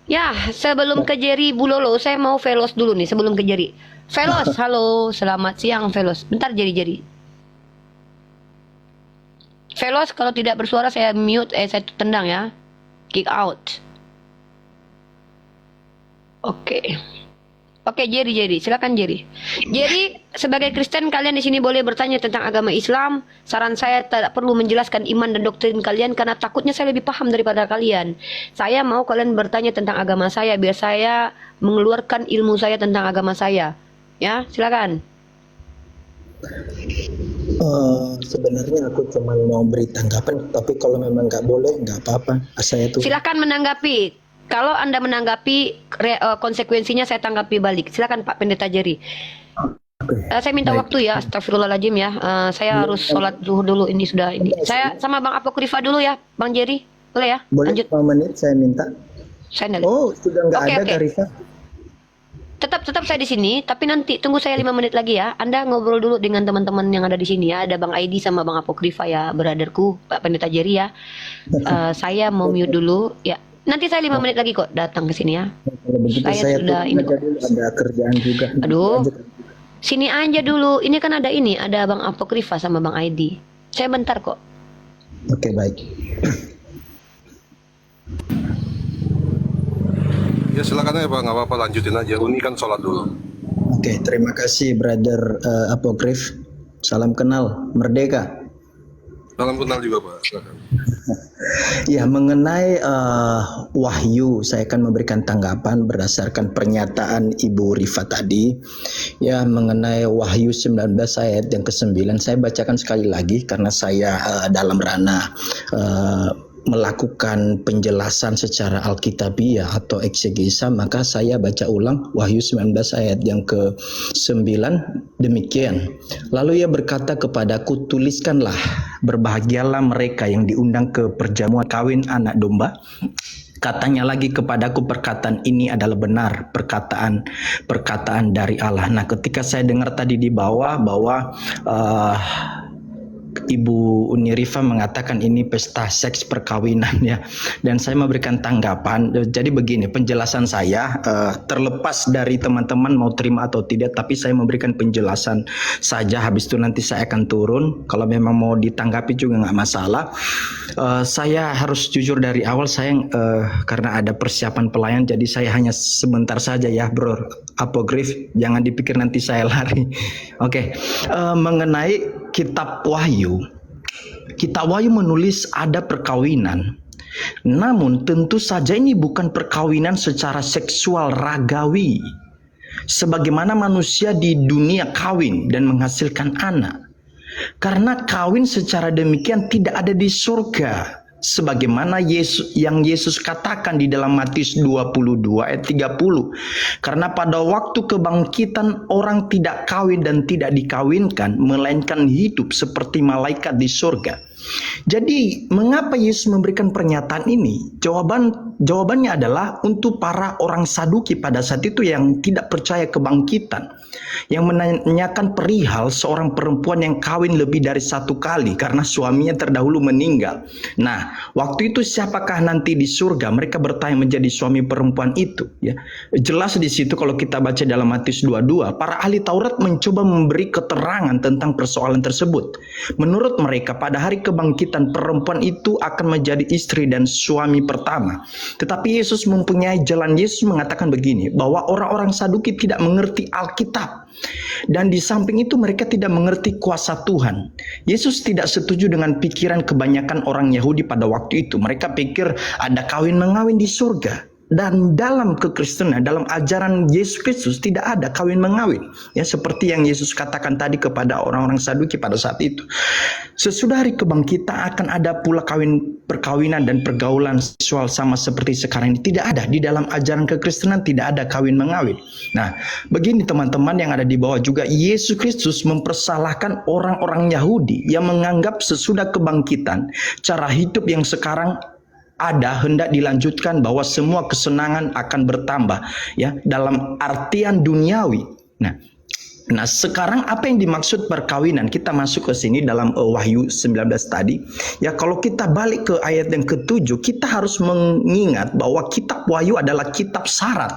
Ya, sebelum ke Jerry Bulolo, saya mau Velos dulu nih sebelum ke Jerry. Velos, halo, selamat siang Velos. Bentar Jerry. Velos kalau tidak bersuara saya mute, saya tendang ya. Kick out. Oke. Oke, Jerry, silakan Jerry. Jerry, sebagai Kristen kalian di sini boleh bertanya tentang agama Islam. Saran saya tidak perlu menjelaskan iman dan doktrin kalian karena takutnya saya lebih paham daripada kalian. Saya mau kalian bertanya tentang agama saya biar saya mengeluarkan ilmu saya tentang agama saya. Ya, silakan. Sebenarnya aku cuma mau beri tanggapan, tapi kalau memang nggak boleh nggak apa-apa. Saya tuh Silakan menanggapi. Kalau Anda menanggapi konsekuensinya saya tanggapi balik. Silakan Pak Pendeta Jerry. Saya minta Baik. waktu ya, astagfirullahaladzim ya. Saya harus sholat zuhur dulu, ini sudah ini. Saya sama Bang Apokrifa dulu ya, Bang Jerry. Boleh ya? boleh Lanjut. 5 menit saya minta. Saya nggak lihat. Oh, sudah nggak Oke, ada oke. Kak Rifa. Tetap saya di sini, tapi nanti tunggu saya 5 menit lagi ya. Anda ngobrol dulu dengan teman-teman yang ada di sini ya. Ada Bang Aidi sama Bang Apokrifa ya, brotherku, Pak Pendeta Jerry ya. Saya mau mute dulu ya. Nanti saya 5 menit lagi kok datang ke sini ya. Kalau begitu Saya saya sudah tutup ini aja kok. dulu, ada kerjaan juga. Aduh. Lanjut. Sini aja dulu. Ini kan ada ini, ada Bang Apokrifa sama Bang Aidi. Saya bentar kok. Oke, baik. Ya silakan aja Pak, nggak apa-apa, lanjutin aja. Uni kan sholat dulu. Oke, terima kasih Brother Apokrif. Salam kenal, merdeka. Salam kenal juga Pak, silakan. Ya, mengenai wahyu, saya akan memberikan tanggapan berdasarkan pernyataan Ibu Rifa tadi. Ya, mengenai wahyu 19 ayat yang ke-9, saya bacakan sekali lagi karena saya dalam ranah melakukan penjelasan secara alkitabiah atau eksegesa, maka saya baca ulang Wahyu 19 ayat yang ke-9 demikian. Lalu ia berkata kepadaku, tuliskanlah, berbahagialah mereka yang diundang ke perjamuan kawin anak domba. Katanya lagi kepadaku, perkataan ini adalah benar, perkataan dari Allah. Nah, ketika saya dengar tadi di bawah bahwa Ibu Uni Rifa mengatakan ini pesta seks perkawinan ya, dan saya memberikan tanggapan. Jadi begini, penjelasan saya terlepas dari teman-teman mau terima atau tidak, tapi saya memberikan penjelasan saja. Habis itu nanti saya akan turun. Kalau memang mau ditanggapi juga nggak masalah. Saya harus jujur dari awal, saya karena ada persiapan pelayan, jadi saya hanya sebentar saja ya, Bro Apokrif. Jangan dipikir nanti saya lari. Oke. Mengenai Kitab Wahyu, Kitab Wahyu menulis ada perkawinan. Namun tentu saja ini bukan perkawinan secara seksual ragawi, sebagaimana manusia di dunia kawin dan menghasilkan anak. Karena kawin secara demikian tidak ada di surga, sebagaimana yang Yesus katakan di dalam Matius 22 ayat 30. Karena pada waktu kebangkitan orang tidak kawin dan tidak dikawinkan, melainkan hidup seperti malaikat di surga. Jadi mengapa Yesus memberikan pernyataan ini? Jawabannya adalah untuk para orang Saduki pada saat itu yang tidak percaya kebangkitan, yang menanyakan perihal seorang perempuan yang kawin lebih dari satu kali karena suaminya terdahulu meninggal. Nah, waktu itu siapakah nanti di surga? Mereka bertanya menjadi suami perempuan itu. Ya, jelas di situ kalau kita baca dalam Matius 22, para ahli Taurat mencoba memberi keterangan tentang persoalan tersebut. Menurut mereka pada hari kebangkitan perempuan itu akan menjadi istri dan suami pertama. Tetapi Yesus mempunyai jalan. Yesus mengatakan begini, bahwa orang-orang Saduki tidak mengerti Alkitab. Dan di samping itu mereka tidak mengerti kuasa Tuhan. Yesus tidak setuju dengan pikiran kebanyakan orang Yahudi pada waktu itu. Mereka pikir ada kawin-mengawin di surga. Dan dalam kekristenan, dalam ajaran Yesus Kristus tidak ada kawin mengawin, ya, seperti yang Yesus katakan tadi kepada orang-orang Saduki pada saat itu. Sesudah hari kebangkitan akan ada pula perkawinan dan pergaulan seksual sama seperti sekarang ini. Tidak ada di dalam ajaran kekristenan, tidak ada kawin mengawin. Nah, begini teman-teman yang ada di bawah juga, Yesus Kristus mempersalahkan orang-orang Yahudi yang menganggap sesudah kebangkitan cara hidup yang sekarang ada hendak dilanjutkan, bahwa semua kesenangan akan bertambah ya dalam artian duniawi. Nah, sekarang apa yang dimaksud perkawinan? Kita masuk ke sini dalam Wahyu 19 tadi. Ya, kalau kita balik ke ayat yang ke-7, kita harus mengingat bahwa kitab Wahyu adalah kitab syarat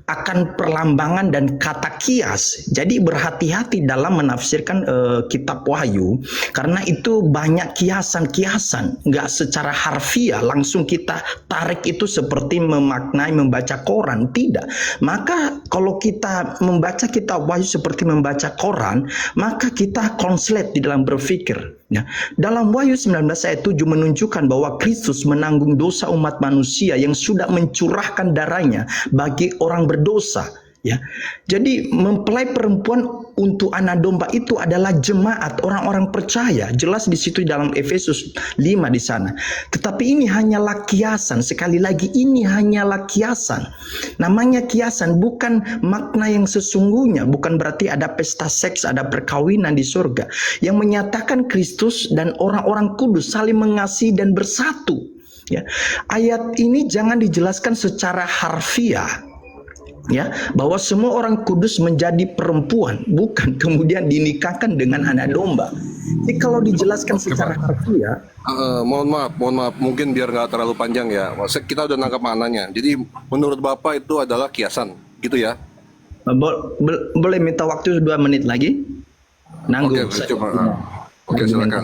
akan perlambangan dan kata kias. Jadi berhati-hati dalam menafsirkan kitab Wahyu, karena itu banyak kiasan-kiasan, nggak secara harfiah langsung kita tarik itu seperti memaknai membaca koran, tidak. Maka kalau kita membaca kitab Wahyu seperti membaca koran, maka kita konslet di dalam berpikir. Ya, dalam Wahyu 19 ayat 7 menunjukkan bahwa Kristus menanggung dosa umat manusia yang sudah mencurahkan darahnya bagi orang berdosa. Ya, jadi mempelai perempuan untuk anak domba itu adalah jemaat, orang-orang percaya. Jelas di situ dalam Efesus 5 di sana. Tetapi ini hanyalah kiasan. Sekali lagi, ini hanyalah kiasan. Namanya kiasan, bukan makna yang sesungguhnya. Bukan berarti ada pesta seks, ada perkawinan di surga. Yang menyatakan Kristus dan orang-orang kudus saling mengasihi dan bersatu. Ya, ayat ini jangan dijelaskan secara harfiah. ya, bahwa semua orang kudus menjadi perempuan, bukan kemudian dinikahkan dengan anak domba. Jadi kalau dijelaskan secara harfiah, Mohon maaf, mungkin biar nggak terlalu panjang ya. Maksudnya kita udah nangkap maknanya. Jadi menurut Bapak itu adalah kiasan, gitu ya? boleh minta waktu 2 menit lagi? Nanggung. Oke, coba. Oke, silakan.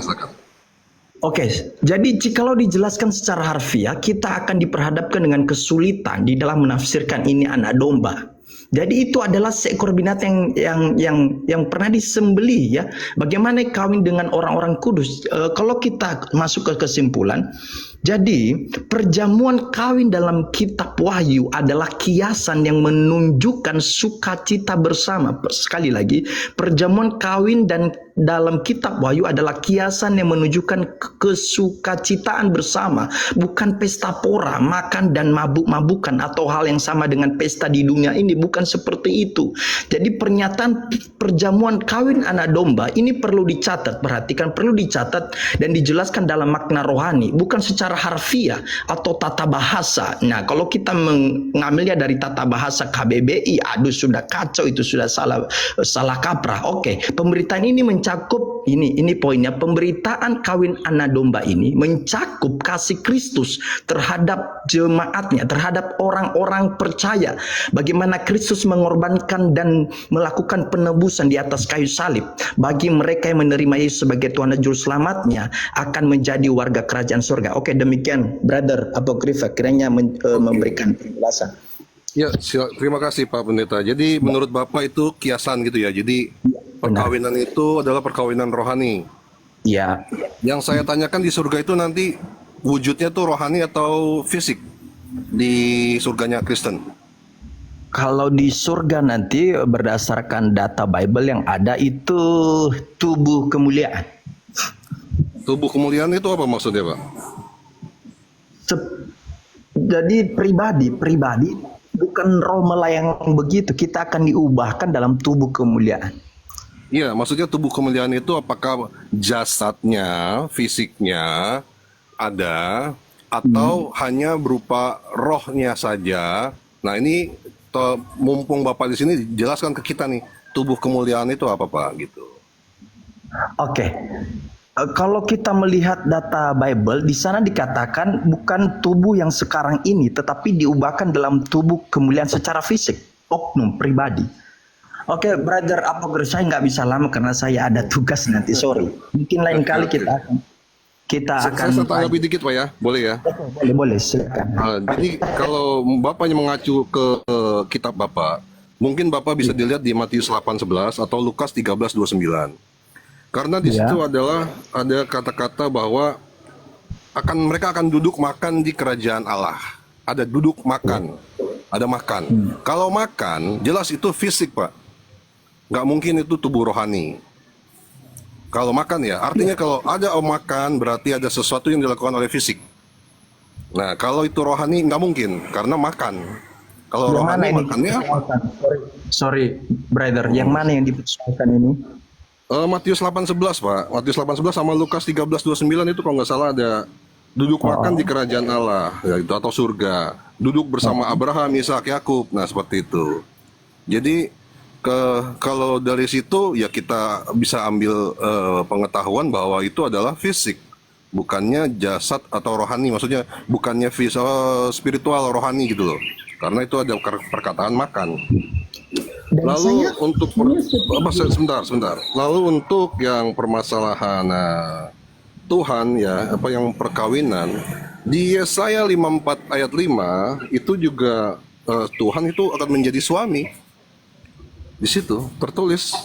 Oke, jadi jikalau dijelaskan secara harfiah, kita akan diperhadapkan dengan kesulitan di dalam menafsirkan ini anak domba. Jadi itu adalah seekor binatang yang pernah disembelih, ya. Bagaimana kawin dengan orang-orang kudus? Kalau kita masuk ke kesimpulan, jadi perjamuan kawin dalam kitab Wahyu adalah kiasan yang menunjukkan sukacita bersama. Sekali lagi, perjamuan kawin dan dalam kitab Wahyu adalah kiasan yang menunjukkan kesukacitaan bersama, bukan pesta pora, makan dan mabuk-mabukan atau hal yang sama dengan pesta di dunia ini, bukan seperti itu. Jadi pernyataan perjamuan kawin anak domba ini perlu dicatat, perhatikan, perlu dicatat dan dijelaskan dalam makna rohani, bukan secara harfiah atau tata bahasa. Nah, kalau kita mengambilnya dari tata bahasa KBBI, aduh sudah kacau, itu sudah salah kaprah. Oke, pemberitaan ini mencakup ini poinnya, pemberitaan kawin anak domba ini mencakup kasih Kristus terhadap jemaatnya, terhadap orang-orang percaya, bagaimana Kristus mengorbankan dan melakukan penebusan di atas kayu salib bagi mereka yang menerima Yesus sebagai Tuhan dan Juru Selamatnya akan menjadi warga kerajaan surga. Oke, demikian Brother Apokrifa kiranya memberikan penjelasan. Ya, terima kasih Pak Pendeta. Jadi menurut Bapak itu kiasan gitu ya. Jadi perkawinan itu adalah perkawinan rohani. Ya. Yang saya tanyakan di surga itu nanti wujudnya tuh rohani atau fisik di surganya Kristen? Kalau di surga nanti berdasarkan data Bible yang ada itu tubuh kemuliaan. Tubuh kemuliaan itu apa maksudnya, Pak? Jadi pribadi, bukan roh melayang begitu. Kita akan diubahkan dalam tubuh kemuliaan. Iya, maksudnya tubuh kemuliaan itu apakah jasadnya, fisiknya ada atau hanya berupa rohnya saja? Nah, ini mumpung Bapak di sini jelaskan ke kita nih, tubuh kemuliaan itu apa, Pak, gitu. Oke. Kalau kita melihat data Bible, di sana dikatakan bukan tubuh yang sekarang ini, tetapi diubahkan dalam tubuh kemuliaan secara fisik, oknum pribadi. Oke, Brother Apokrifa, saya nggak bisa lama karena saya ada tugas nanti, sorry. Mungkin lain kali kita akan. Saya tanggapi dikit, Pak ya, boleh ya? Boleh, silakan. Jadi kalau Bapaknya mengacu ke kitab Bapak, mungkin Bapak bisa dilihat di Matius 8:11 atau Lukas 13:29. Karena di situ ada kata-kata bahwa mereka akan duduk makan di kerajaan Allah. Ada duduk makan, ada makan. Kalau makan, jelas itu fisik, Pak. Nggak mungkin itu tubuh rohani. Kalau makan ya, artinya kalau ada makan berarti ada sesuatu yang dilakukan oleh fisik. Nah, kalau itu rohani nggak mungkin karena makan. Kalau yang rohani mana makannya. Sorry, brother, yang mana yang dipersoalkan ini? Matius 8:11, Pak. Matius 8:11 sama Lukas 13:29 itu kalau nggak salah ada duduk makan di kerajaan Allah, ya itu atau surga. Duduk bersama Abraham, Ishak, Yakub. Nah, seperti itu. Jadi kalau dari situ ya kita bisa ambil pengetahuan bahwa itu adalah fisik, bukannya jasad atau rohani. Maksudnya bukannya spiritual rohani gitu loh. Karena itu ada perkataan makan. Dan Lalu untuk sebentar. Lalu untuk yang permasalahan Tuhan ya, apa yang perkawinan di Yesaya 54 ayat 5 itu juga Tuhan itu akan menjadi suami. Di situ tertulis,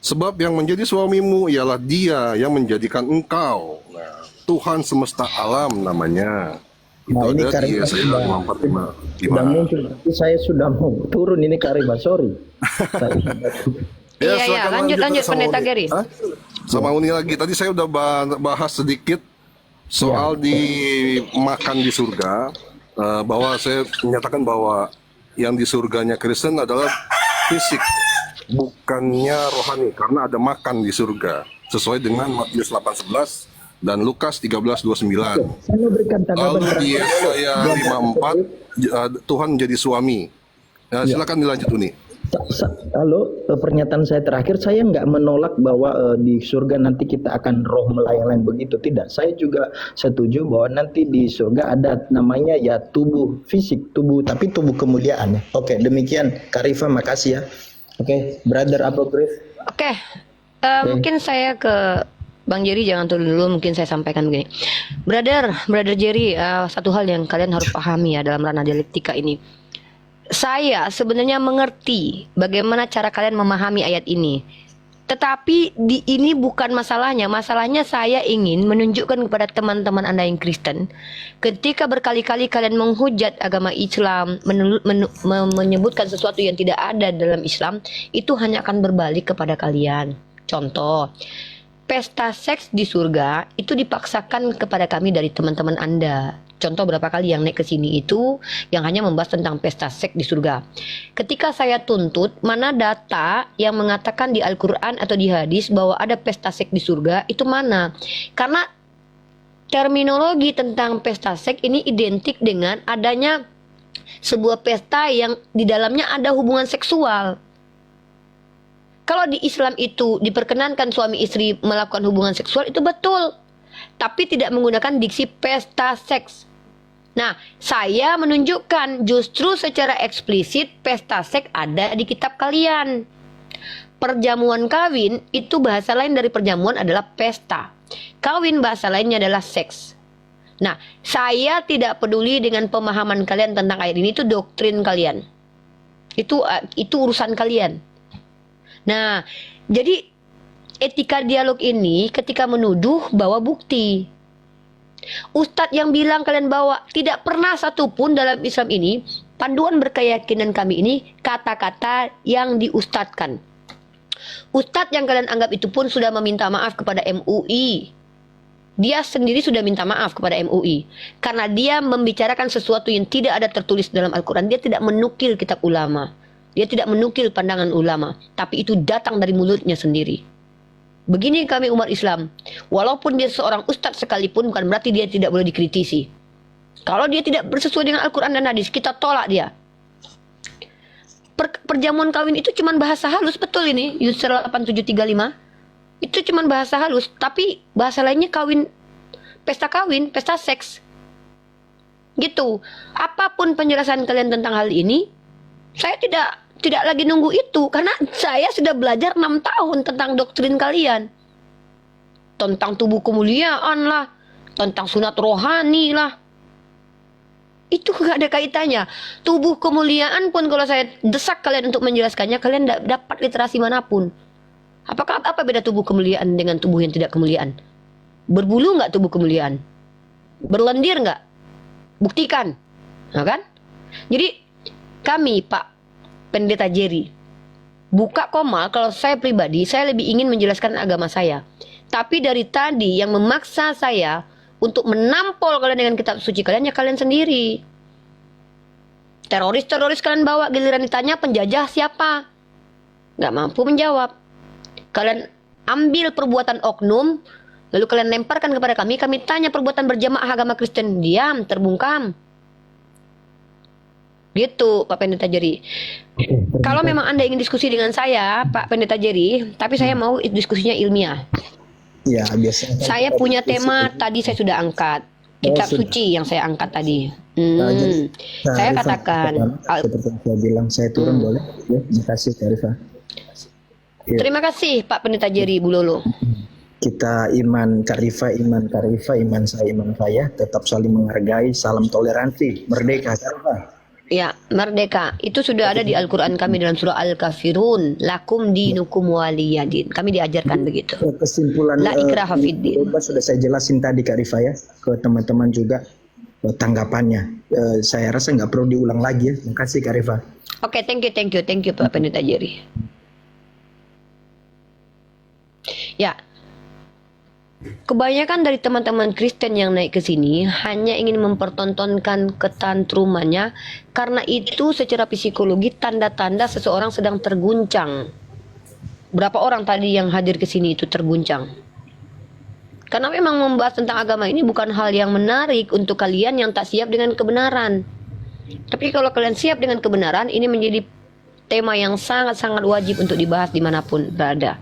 sebab yang menjadi suamimu ialah Dia yang menjadikan engkau. Nah, Tuhan semesta alam namanya. Itu ini ada di Karima Yesaya 54 sudah muncul, tapi saya sudah mau turun ini Karima, sorry. Iya, silakan lanjut sama Pendeta Uni. Gary. Sama Uni lagi. Tadi saya udah bahas sedikit soal dimakan di surga, bahwa saya menyatakan bahwa yang di surganya Kristen adalah fisik, bukannya rohani, karena ada makan di surga sesuai dengan Matius 8:11 dan Lukas 13:29. Saya memberikan tanggapan Lalu di Yesaya 54 Tuhan menjadi suami. Ya, silakan dilanjut Uni. Halo, pernyataan saya terakhir, saya nggak menolak bahwa di surga nanti kita akan roh melayang-layang begitu, tidak. Saya juga setuju bahwa nanti di surga ada namanya ya tubuh fisik, tapi tubuh kemuliaan. Oke, demikian Kak Rifa, makasih ya. Oke, Brother Apocryph. Oke, mungkin saya ke Bang Jerry, jangan dulu, mungkin saya sampaikan begini. Brother Jerry, satu hal yang kalian harus pahami ya dalam ranah dialektika ini. Saya sebenarnya mengerti bagaimana cara kalian memahami ayat ini. Tetapi ini bukan masalahnya. Masalahnya saya ingin menunjukkan kepada teman-teman Anda yang Kristen, ketika berkali-kali kalian menghujat agama Islam, menyebutkan sesuatu yang tidak ada dalam Islam, itu hanya akan berbalik kepada kalian. Contoh, pesta seks di surga itu dipaksakan kepada kami dari teman-teman Anda. Contoh berapa kali yang naik ke sini itu yang hanya membahas tentang pesta seks di surga. Ketika saya tuntut, mana data yang mengatakan di Al-Quran atau di hadis bahwa ada pesta seks di surga, itu mana? Karena terminologi tentang pesta seks ini identik dengan adanya sebuah pesta yang di dalamnya ada hubungan seksual. Kalau di Islam itu diperkenankan suami istri melakukan hubungan seksual, itu betul. Tapi tidak menggunakan diksi pesta seks. Nah, saya menunjukkan justru secara eksplisit pesta seks ada di kitab kalian. Perjamuan kawin itu bahasa lain dari perjamuan adalah pesta. Kawin bahasa lainnya adalah seks. Nah, saya tidak peduli dengan pemahaman kalian tentang ayat ini, itu doktrin kalian. Itu urusan kalian. Nah, jadi etika dialog ini ketika menuduh bawa bukti. Ustadz yang bilang kalian bawa, tidak pernah satupun dalam Islam ini, panduan berkeyakinan kami ini, kata-kata yang diustadkan. Ustadz yang kalian anggap itu pun sudah meminta maaf kepada MUI. Dia sendiri sudah minta maaf kepada MUI. Karena dia membicarakan sesuatu yang tidak ada tertulis dalam Al-Quran. Dia tidak menukil kitab ulama. Dia tidak menukil pandangan ulama. Tapi itu datang dari mulutnya sendiri. Begini kami umat Islam, walaupun dia seorang ustadz sekalipun bukan berarti dia tidak boleh dikritisi. Kalau dia tidak bersesuai dengan Al-Quran dan hadis, kita tolak dia. Perjamuan kawin itu cuma bahasa halus, betul ini, Yusra 8735. Itu cuma bahasa halus, tapi bahasa lainnya kawin, pesta seks. Gitu. Apapun penjelasan kalian tentang hal ini, saya tidak lagi nunggu itu, karena saya sudah belajar 6 tahun tentang doktrin kalian. Tentang tubuh kemuliaan lah, tentang sunat rohani lah. Itu gak ada kaitannya. Tubuh kemuliaan pun kalau saya desak kalian untuk menjelaskannya, kalian tidak dapat literasi manapun. Apa beda tubuh kemuliaan dengan tubuh yang tidak kemuliaan? Berbulu nggak tubuh kemuliaan? Berlendir nggak? Buktikan, nah kan? Jadi kami Pak Pendeta Jerry, buka koma, kalau saya pribadi, saya lebih ingin menjelaskan agama saya. Tapi dari tadi yang memaksa saya untuk menampol kalian dengan kitab suci kalian, ya kalian sendiri. Teroris kalian bawa, giliran ditanya penjajah siapa? Gak mampu menjawab. Kalian ambil perbuatan oknum, lalu kalian lemparkan kepada kami tanya perbuatan berjamaah agama Kristen, diam, terbungkam. Gitu Pak Pendeta Jerry. Kalau memang Anda ingin diskusi dengan saya Pak Pendeta Jerry, tapi saya mau diskusinya ilmiah. Ya, biasanya. Saya punya tema tadi saya sudah angkat. Kitab suci yang saya angkat tadi. Saya katakan. Seperti yang saya bilang, saya turun boleh? Ya, terima kasih Kak Rifa. Ya. Terima kasih Pak Pendeta Jerry Bulolo. Kita iman Kak Rifa, iman saya, tetap saling menghargai, salam toleransi, merdeka Kak Rifa. Ya, merdeka. Itu sudah ada di Al-Quran kami dalam surah Al-Kafirun. Lakum dinukum waliyadin. Kami diajarkan begitu. Kesimpulan La ikraha fiddin. Sudah saya jelasin tadi Kak Rifa ya, ke teman-teman juga tanggapannya. Saya rasa nggak perlu diulang lagi ya. Terima kasih Kak Rifa. Oke, thank you Pak Pendeta Jerry. Ya, kebanyakan dari teman-teman Kristen yang naik ke sini hanya ingin mempertontonkan ketantrumannya, karena itu secara psikologi tanda-tanda seseorang sedang terguncang. Berapa orang tadi yang hadir ke sini itu terguncang? Karena memang membahas tentang agama ini bukan hal yang menarik untuk kalian yang tak siap dengan kebenaran. Tapi kalau kalian siap dengan kebenaran, ini menjadi tema yang sangat-sangat wajib untuk dibahas dimanapun berada.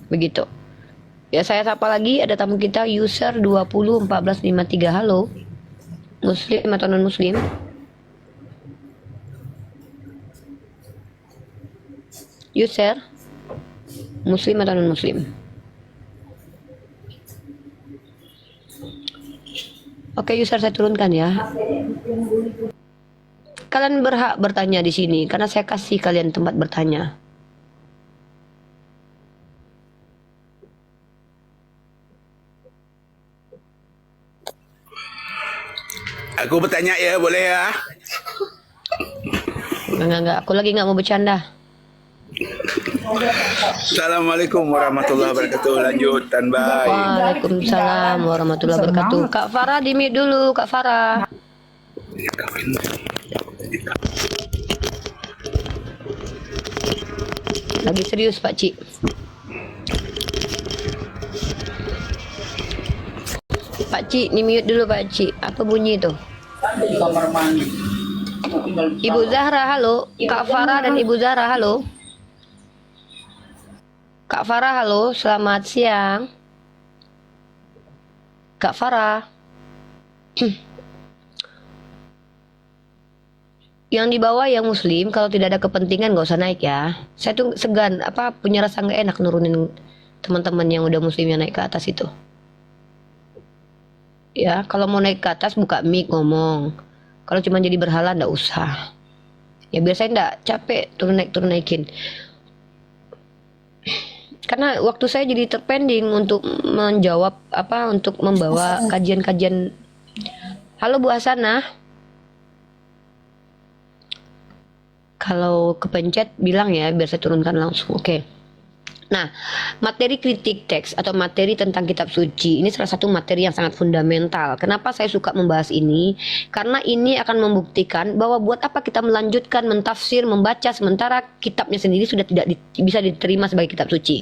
Begitu. Ya, saya sapa lagi, ada tamu kita user 201453. Halo. Muslim atau non muslim? User muslim atau non muslim? Oke, user saya turunkan ya. Kalian berhak bertanya di sini karena saya kasih kalian tempat bertanya. Aku bertanya ya, boleh ya? Enggak, aku lagi nggak mau bercanda. Assalamualaikum warahmatullahi wabarakatuh. Lanjut, standby. Waalaikumsalam warahmatullahi wabarakatuh. Kak Farah di mute dulu, Kak Farah. Lagi serius Pak Cik. Pak Cik, ni mute dulu Pak Cik. Apa bunyi tu? Ibu Zahra, halo. Kak Farah dan Ibu Zahra, halo. Kak Farah, halo. Selamat siang. Kak Farah. Yang di bawah yang muslim, kalau tidak ada kepentingan gak usah naik ya. Saya tuh segan, punya rasa nggak enak nurunin teman-teman yang udah muslim yang naik ke atas itu. Ya, kalau mau naik ke atas buka mic ngomong. Kalau cuma jadi berhala ndak usah. Ya biar saya ndak capek turun naikin. Karena waktu saya jadi terpending untuk menjawab untuk membawa kajian-kajian. Halo Bu Hasanah. Kalau kepencet bilang ya biar saya turunkan langsung. Oke. Nah, materi kritik teks atau materi tentang kitab suci ini salah satu materi yang sangat fundamental. Kenapa saya suka membahas ini? Karena ini akan membuktikan bahwa buat apa kita melanjutkan mentafsir, membaca sementara kitabnya sendiri sudah tidak bisa diterima sebagai kitab suci.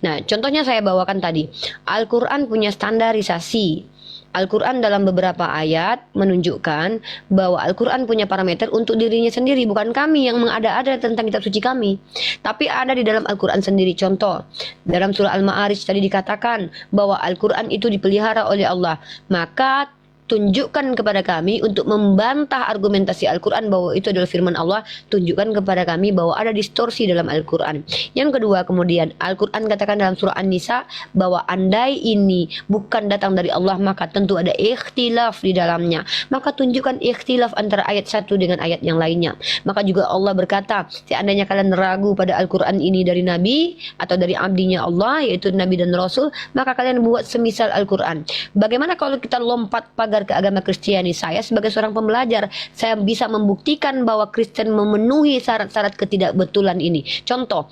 Nah, contohnya saya bawakan tadi. Al-Quran punya standarisasi. Al-Quran dalam beberapa ayat menunjukkan bahwa Al-Quran punya parameter untuk dirinya sendiri. Bukan kami yang mengada-ada tentang kitab suci kami. Tapi ada di dalam Al-Quran sendiri. Contoh, dalam surah Al-Ma'arij tadi dikatakan bahwa Al-Quran itu dipelihara oleh Allah. Maka tunjukkan kepada kami untuk membantah argumentasi Al-Quran bahwa itu adalah firman Allah. Tunjukkan kepada kami bahwa ada distorsi dalam Al-Quran. Yang kedua, kemudian Al-Quran katakan dalam surah An-Nisa bahwa andai ini bukan datang dari Allah maka tentu ada ikhtilaf di dalamnya. Maka tunjukkan ikhtilaf antara ayat satu dengan ayat yang lainnya. Maka juga Allah berkata, seandainya kalian ragu pada Al-Quran ini dari Nabi atau dari abdinya Allah yaitu Nabi dan Rasul, maka kalian buat semisal Al-Quran. Bagaimana kalau kita lompat pagar ke agama Kristiani? Saya sebagai seorang pembelajar, saya bisa membuktikan bahwa Kristen memenuhi syarat-syarat ketidakbetulan ini. Contoh,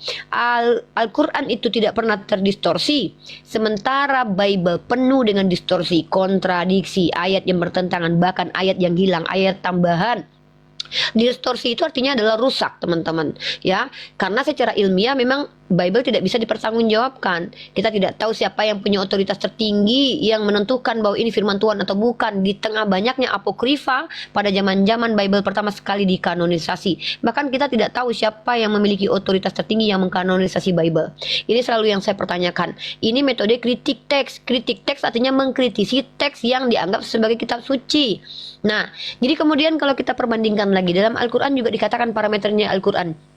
Al-Quran itu tidak pernah terdistorsi, sementara Bible penuh dengan distorsi, kontradiksi, ayat yang bertentangan, bahkan ayat yang hilang, ayat tambahan. Distorsi itu artinya adalah rusak, teman-teman, ya. Karena secara ilmiah memang Bible tidak bisa dipertanggungjawabkan. Kita tidak tahu siapa yang punya otoritas tertinggi yang menentukan bahwa ini firman Tuhan atau bukan. Di tengah banyaknya apokrifa pada zaman-zaman Bible pertama sekali dikanonisasi. Bahkan kita tidak tahu siapa yang memiliki otoritas tertinggi yang mengkanonisasi Bible. Ini selalu yang saya pertanyakan. Ini metode kritik teks. Kritik teks artinya mengkritisi teks yang dianggap sebagai kitab suci. Nah, jadi kemudian kalau kita perbandingkan lagi dalam Al-Quran juga dikatakan parameternya Al-Quran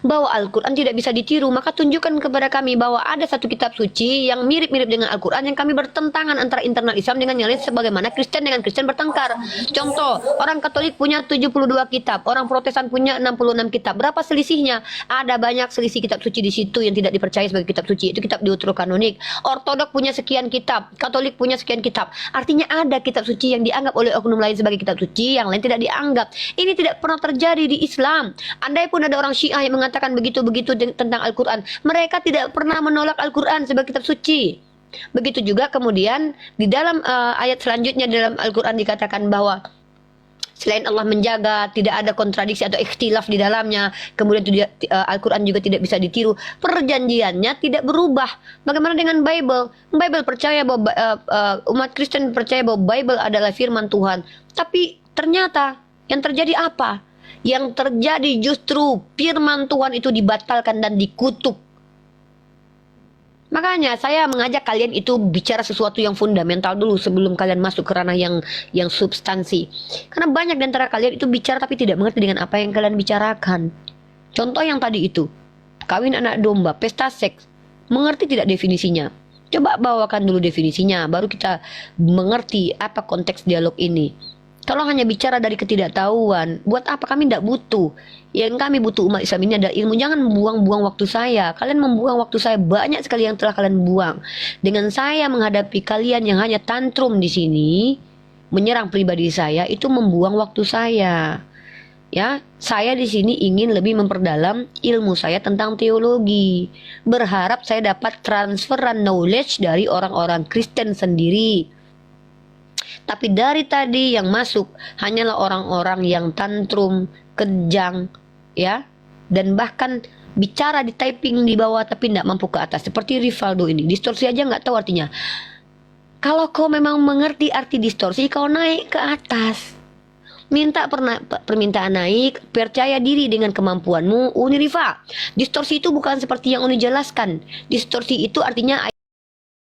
bahwa Al-Quran tidak bisa ditiru, maka tunjukkan kepada kami bahwa ada satu kitab suci yang mirip-mirip dengan Al-Quran yang kami bertentangan antara internal Islam dengan yang lain, sebagaimana Kristen dengan Kristen bertengkar. Contoh, orang Katolik punya 72 kitab, orang Protestan punya 66 kitab. Berapa selisihnya? Ada banyak selisih kitab suci di situ yang tidak dipercaya sebagai kitab suci. Itu kitab deuterokanonik. Ortodok punya sekian kitab, Katolik punya sekian kitab. Artinya ada kitab suci yang dianggap oleh oknum lain sebagai kitab suci, yang lain tidak dianggap. Ini tidak pernah terjadi di Islam. Andai pun ada orang Syiah yang mengatakan begitu-begitu tentang Al-Quran, mereka tidak pernah menolak Al-Quran sebagai kitab suci. Begitu juga kemudian di dalam ayat selanjutnya dalam Al-Quran dikatakan bahwa selain Allah menjaga, tidak ada kontradiksi atau ikhtilaf di dalamnya. Kemudian Al-Quran juga tidak bisa ditiru. Perjanjiannya tidak berubah. Bagaimana dengan Bible? Bible percaya bahwa umat Kristen percaya bahwa Bible adalah firman Tuhan. Tapi ternyata Yang terjadi apa? Yang terjadi justru firman Tuhan itu dibatalkan dan dikutuk. Makanya saya mengajak kalian itu bicara sesuatu yang fundamental dulu sebelum kalian masuk ke ranah yang substansi. Karena banyak di antara kalian itu bicara tapi tidak mengerti dengan apa yang kalian bicarakan. Contoh yang tadi itu, kawin anak domba, pesta seks, mengerti tidak definisinya? Coba bawakan dulu definisinya, baru kita mengerti apa konteks dialog ini. Kalau hanya bicara dari ketidaktahuan, buat apa? Kami tidak butuh. Yang kami butuh umat Islam ini adalah ilmu. Jangan membuang-buang waktu saya. Kalian membuang waktu saya, banyak sekali yang telah kalian buang. Dengan saya menghadapi kalian yang hanya tantrum di sini, menyerang pribadi saya, itu membuang waktu saya. Ya, saya di sini ingin lebih memperdalam ilmu saya tentang teologi. Berharap saya dapat transferan knowledge dari orang-orang Kristen sendiri. Tapi dari tadi yang masuk hanyalah orang-orang yang tantrum, kejang, ya, dan bahkan bicara di typing di bawah tapi tidak mampu ke atas. Seperti Rivaldo ini, distorsi aja nggak tahu artinya. Kalau kau memang mengerti arti distorsi, kau naik ke atas. Minta permintaan naik, percaya diri dengan kemampuanmu. Uni Riva, distorsi itu bukan seperti yang Uni jelaskan. Distorsi itu artinya